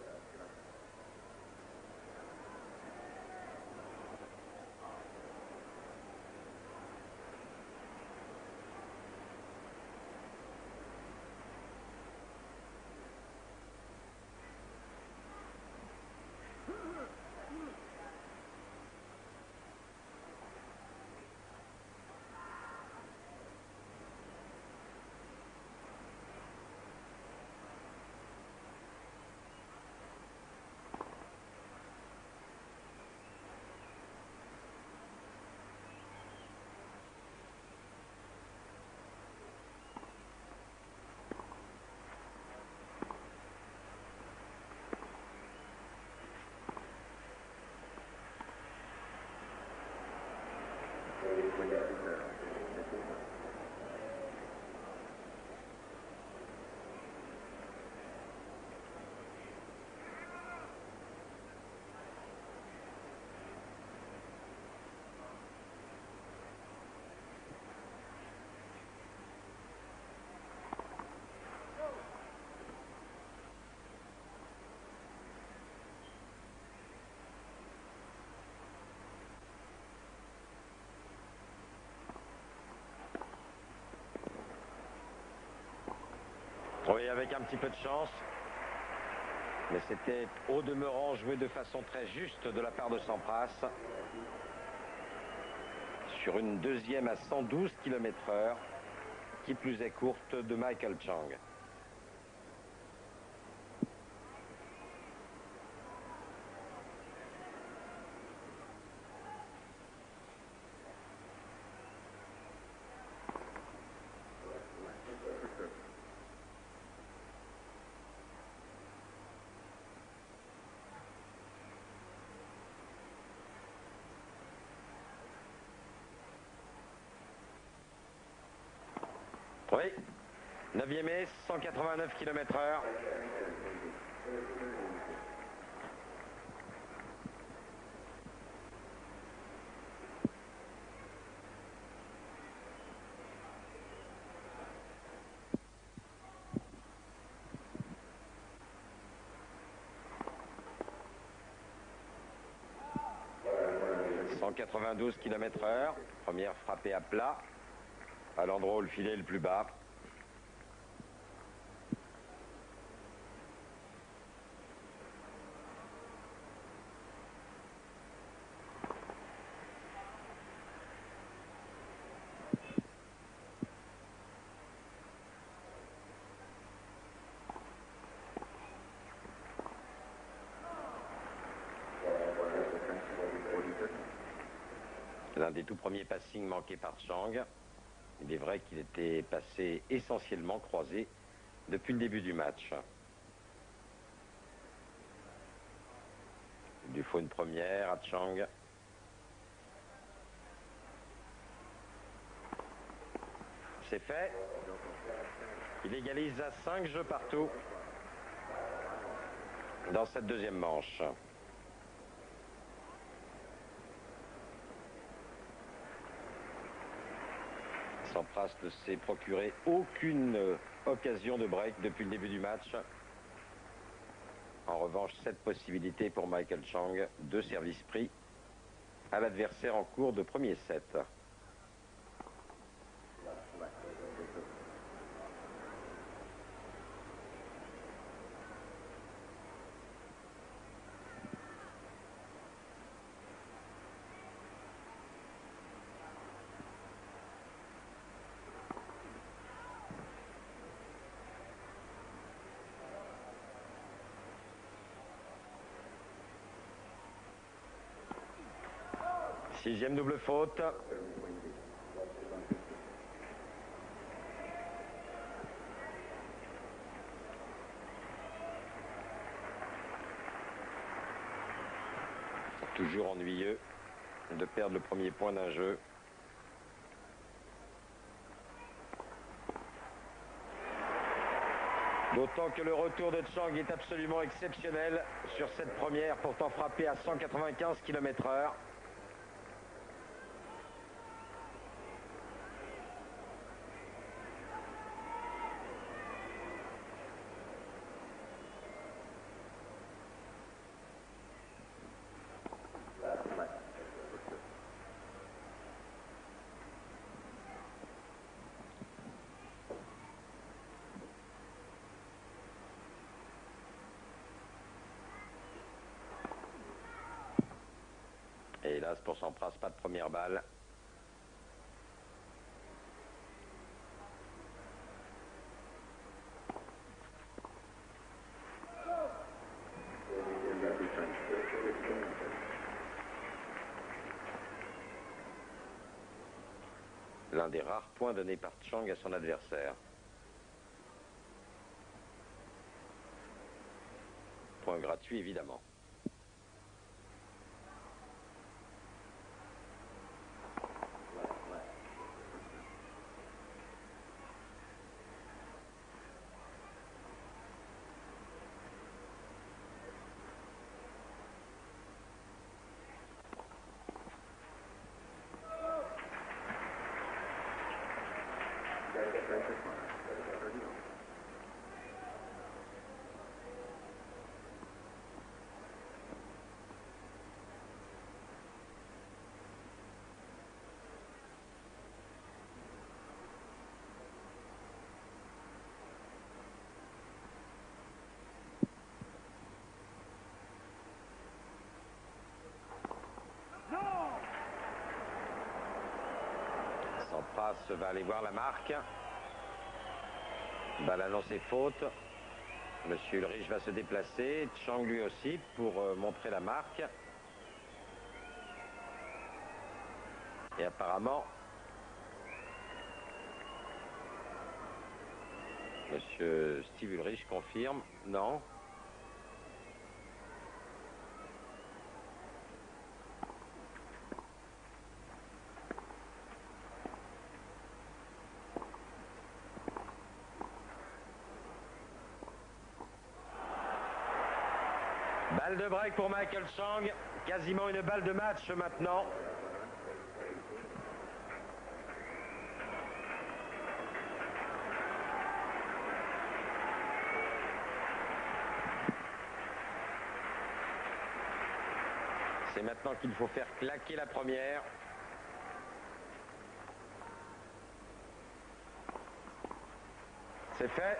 Oui, avec un petit peu de chance. Mais c'était au demeurant joué de façon très juste de la part de Sampras. Sur une deuxième à 112 km/h, qui plus est courte, de Michael Chang. Oui, 9e mai, 189 km/h. « 192 km/h, première frappée à plat, à l'endroit où le filet est le plus bas. L'un des tout premiers passings manqués par Chang. Il est vrai qu'il était passé essentiellement croisé depuis le début du match. Il lui faut une première à Chang. C'est fait. Il égalise à 5 jeux partout dans cette deuxième manche. Sampras ne s'est procuré aucune occasion de break depuis le début du match. En revanche, cette possibilité pour Michael Chang, 2 services pris à l'adversaire en cours de premier set. Sixième double faute. Toujours ennuyeux de perdre le premier point d'un jeu. D'autant que le retour de Chang est absolument exceptionnel sur cette première, pourtant frappée à 195 km/h. Et hélas, pour Sampras, pas de première balle. L'un des rares points donnés par Chang à son adversaire. Point gratuit, évidemment. Sampras va aller voir la marque. Balle annoncée faute. Monsieur Ulrich va se déplacer. Chang lui aussi pour montrer la marque. Et apparemment, Monsieur Steve Ulrich confirme. Non. Balle de break pour Michael Chang. Quasiment une balle de match maintenant. C'est maintenant qu'il faut faire claquer la première. C'est fait.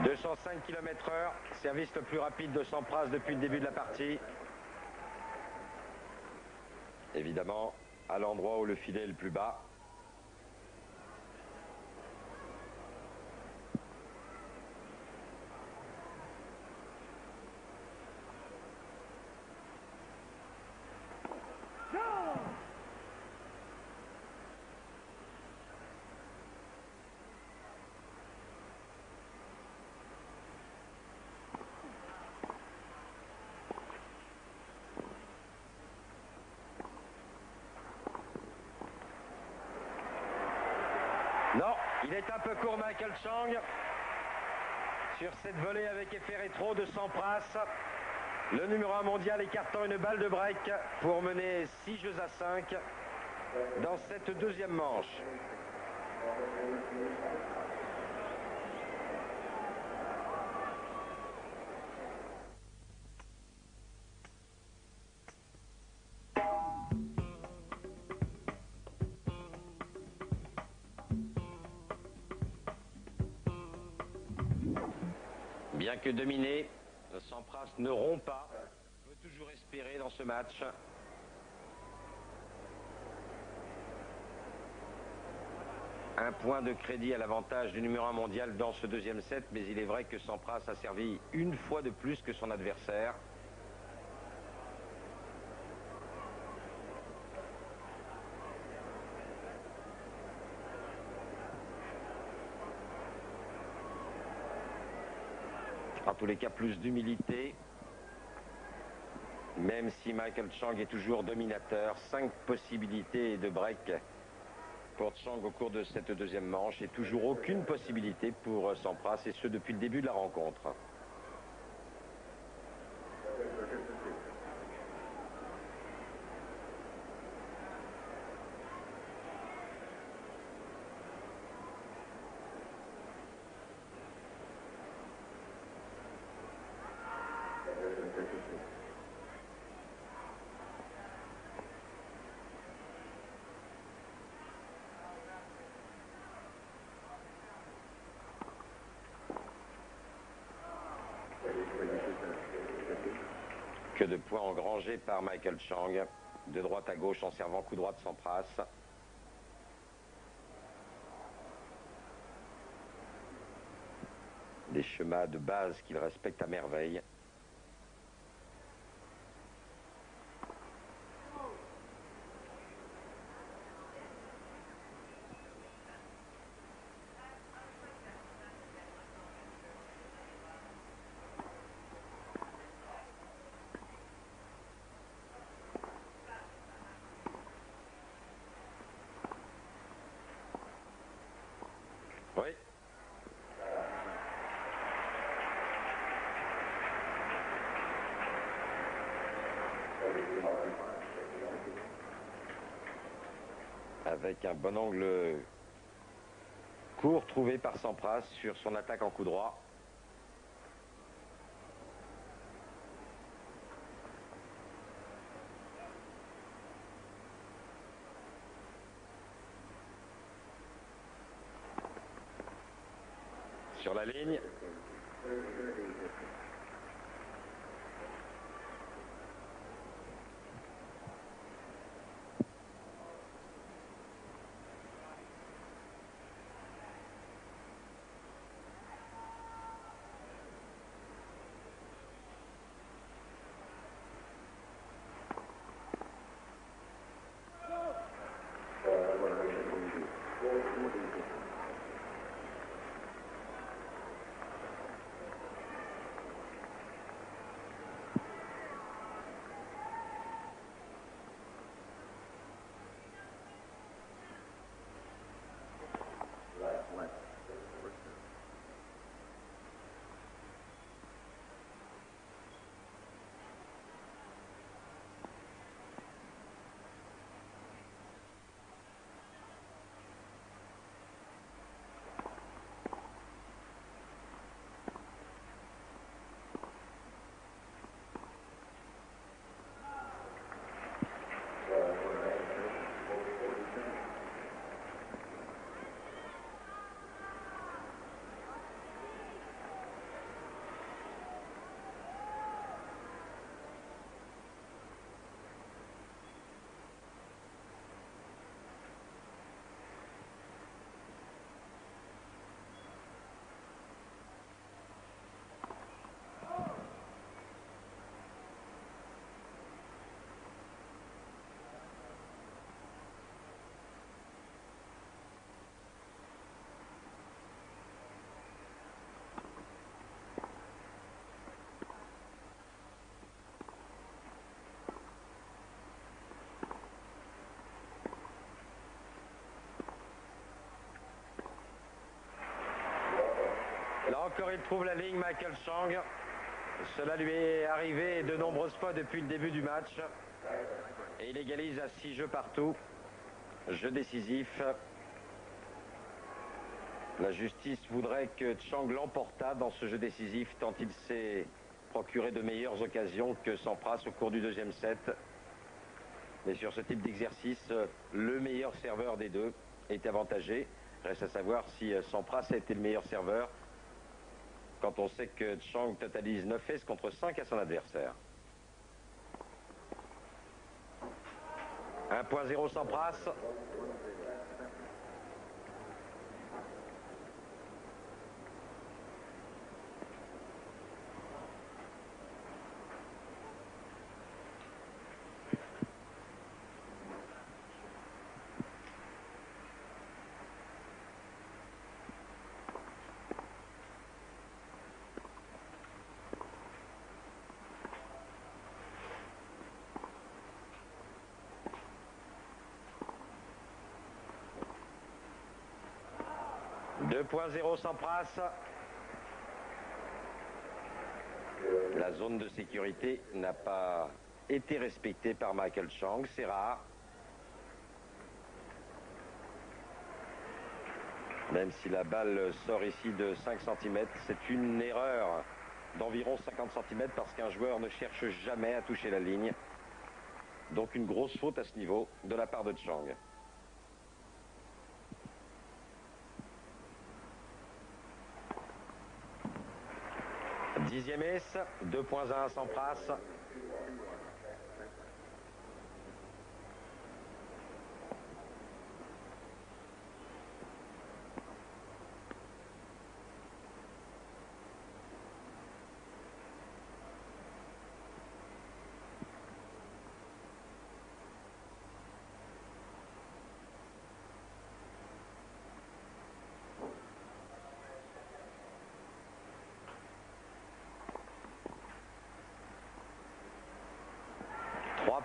« 205 km/h, service le plus rapide de Sampras depuis le début de la partie. Évidemment, à l'endroit où le filet est le plus bas. Non, il est un peu court Michael Chang sur cette volée avec effet rétro de Sampras. Le numéro 1 mondial écartant une balle de break pour mener 6 jeux à 5 dans cette deuxième manche. Bien que dominé, Sampras ne rompt pas. On peut toujours espérer dans ce match. Un point de crédit à l'avantage du numéro 1 mondial dans ce deuxième set, mais il est vrai que Sampras a servi une fois de plus que son adversaire. En tous les cas, plus d'humilité. Même si Michael Chang est toujours dominateur, 5 possibilités de break pour Chang au cours de cette deuxième manche et toujours aucune possibilité pour Sampras, et ce depuis le début de la rencontre. Que de points engrangés par Michael Chang, de droite à gauche en servant coup droit de Sampras. Des schémas de base qu'il respecte à merveille. Oui. avec un bon angle court trouvé par Sampras sur son attaque en coup droit. Sur la ligne. Là encore, il trouve la ligne, Michael Chang. Cela lui est arrivé de nombreuses fois depuis le début du match. Et il égalise à 6 jeux partout. Jeu décisif. La justice voudrait que Chang l'emportât dans ce jeu décisif tant il s'est procuré de meilleures occasions que Sampras au cours du deuxième set. Mais sur ce type d'exercice, le meilleur serveur des deux est avantagé. Reste à savoir si Sampras a été le meilleur serveur quand on sait que Chang totalise 9 aces contre 5 à son adversaire. 1.0 Sampras. « 2.0 Sampras. La zone de sécurité n'a pas été respectée par Michael Chang, c'est rare. Même si la balle sort ici de 5 cm, c'est une erreur d'environ 50 cm parce qu'un joueur ne cherche jamais à toucher la ligne. Donc une grosse faute à ce niveau de la part de Chang. Dixième ace, 2.1 Sampras.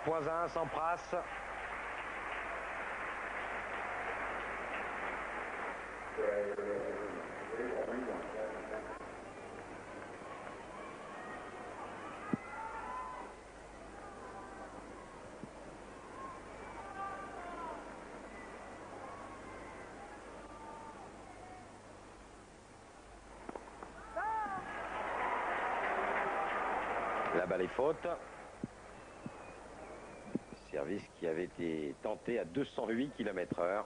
.1 Sampras. la balle est faute. Service qui avait été tenté à 208 km/h.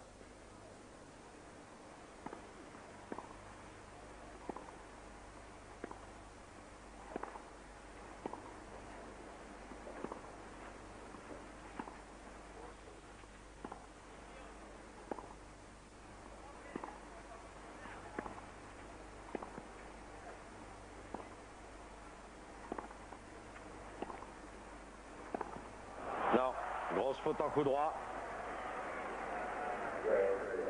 Non, grosse faute en coup droit.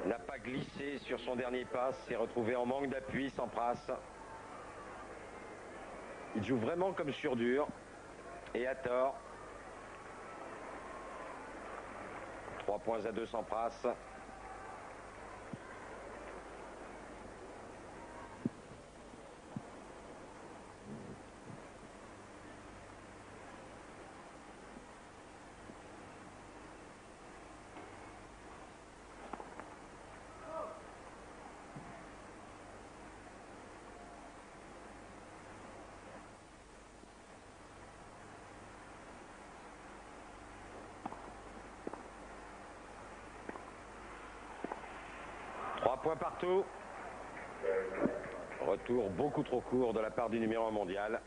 N'a pas glissé sur son dernier passe, s'est retrouvé en manque d'appui, Sampras. Il joue vraiment comme sur dur, et à tort. 3 points à 2 Sampras. Points partout. Retour beaucoup trop court de la part du numéro 1 mondial.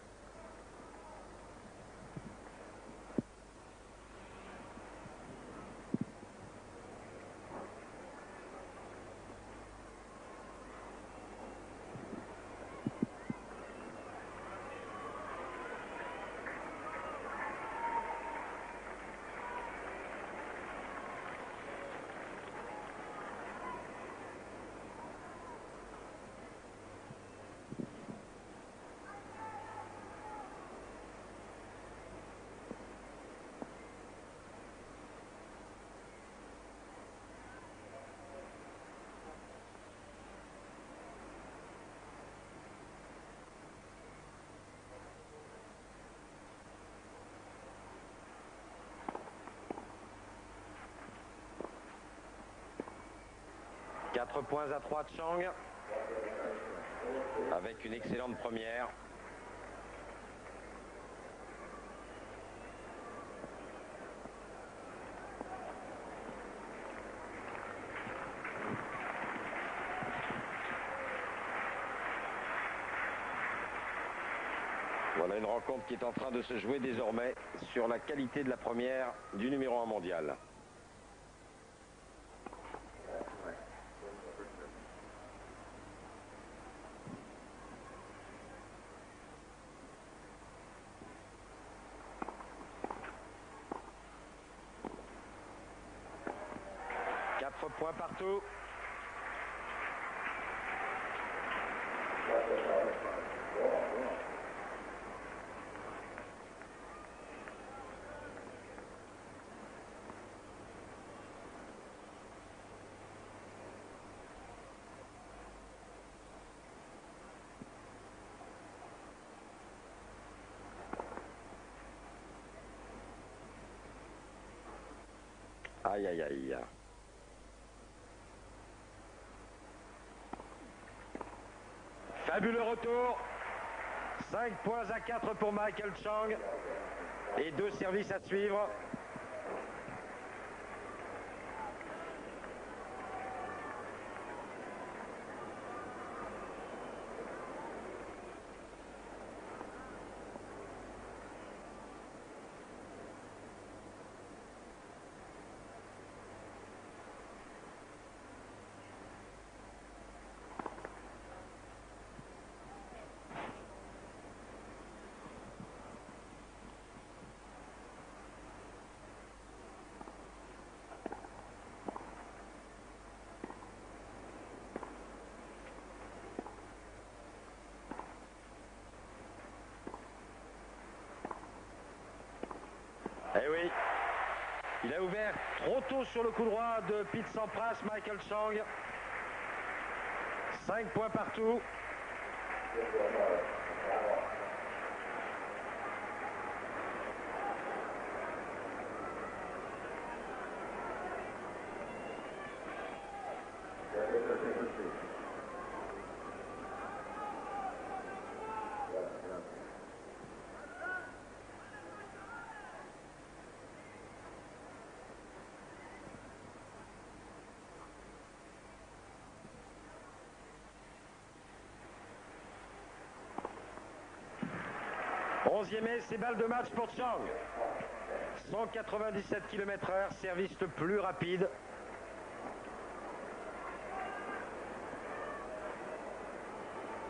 Quatre points à 3 de Chang, avec une excellente première. Voilà une rencontre qui est en train de se jouer désormais sur la qualité de la première du numéro 1 mondial. Points partout. Aïe, aïe, aïe. Fabuleux retour. 5 points à 4 pour Michael Chang. Et 2 services à suivre. Eh oui, il a ouvert trop tôt sur le coup droit de Pete Sampras, Michael Chang. 5 points partout. 11e essai, balle de match pour Chang. 197 km/h, service le plus rapide.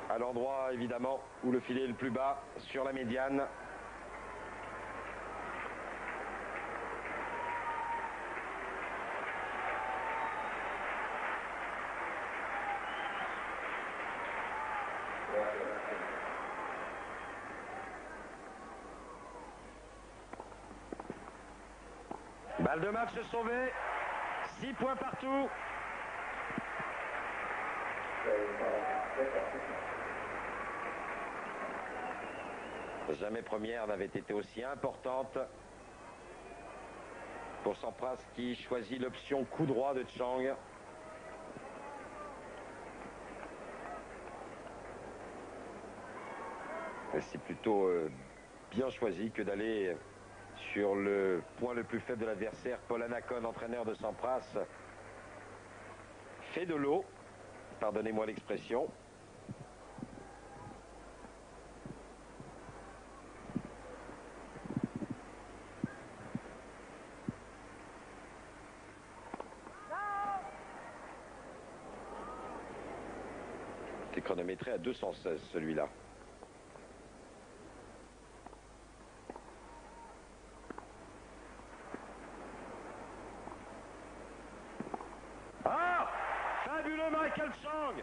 À l'endroit évidemment où le filet est le plus bas, sur la médiane. Balle de match sauvée, 6 points partout. Jamais première n'avait été aussi importante pour Sampras qui choisit l'option coup droit de Chang. C'est plutôt bien choisi que d'aller sur le point le plus faible de l'adversaire. Paul Annacone, entraîneur de Sampras, fait de l'eau, pardonnez-moi l'expression. C'est chronométré à 216 celui-là. Ah! Fabuleux Michael Chang!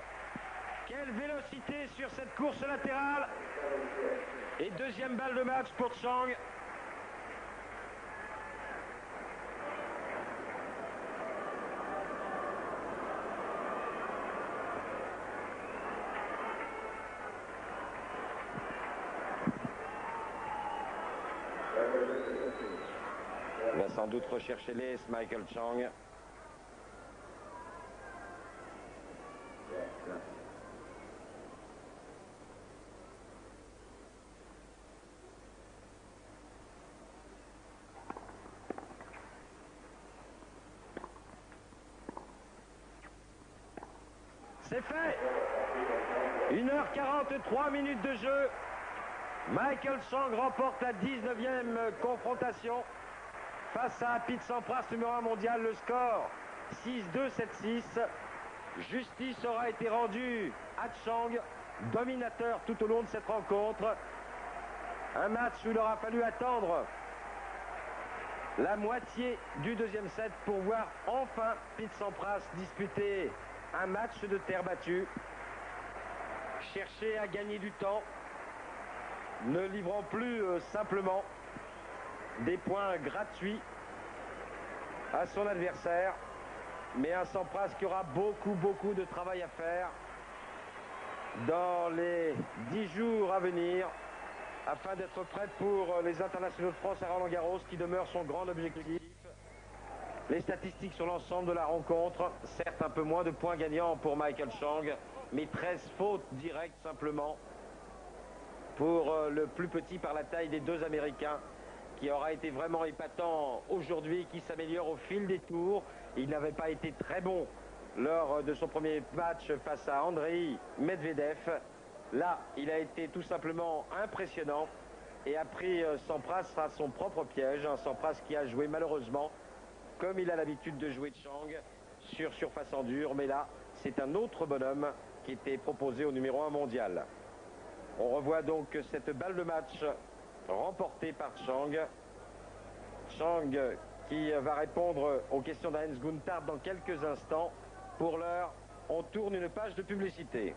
Quelle vélocité sur cette course latérale! Et deuxième balle de match pour Chang. Il va sans doute rechercher l'ace, Michael Chang. C'est fait. 1h43 minutes de jeu. Michael Chang remporte la 19e confrontation face à Pete Sampras, numéro 1 mondial. Le score 6-2, 7-6. Justice aura été rendue à Chang, dominateur tout au long de cette rencontre. Un match où il aura fallu attendre la moitié du deuxième set pour voir enfin Pete Sampras disputer un match de terre battue. Chercher à gagner du temps, ne livrant plus simplement des points gratuits à son adversaire, mais un Sampras qui aura beaucoup de travail à faire dans les 10 jours à venir afin d'être prêt pour les internationaux de France à Roland-Garros, qui demeure son grand objectif. Les statistiques sur l'ensemble de la rencontre, certes un peu moins de points gagnants pour Michael Chang, mais 13 fautes directes simplement pour le plus petit par la taille des deux Américains, qui aura été vraiment épatant aujourd'hui, qui s'améliore au fil des tours. Il n'avait pas été très bon lors de son premier match face à Andrei Medvedev. Là, il a été tout simplement impressionnant et a pris Sampras à son propre piège. Un Sampras qui a joué malheureusement comme il a l'habitude de jouer Chang sur surface en dur. Mais là, c'est un autre bonhomme qui était proposé au numéro 1 mondial. On revoit donc cette balle de match remportée par Chang. Chang qui va répondre aux questions d'Heinz Gunther dans quelques instants. Pour l'heure, on tourne une page de publicité.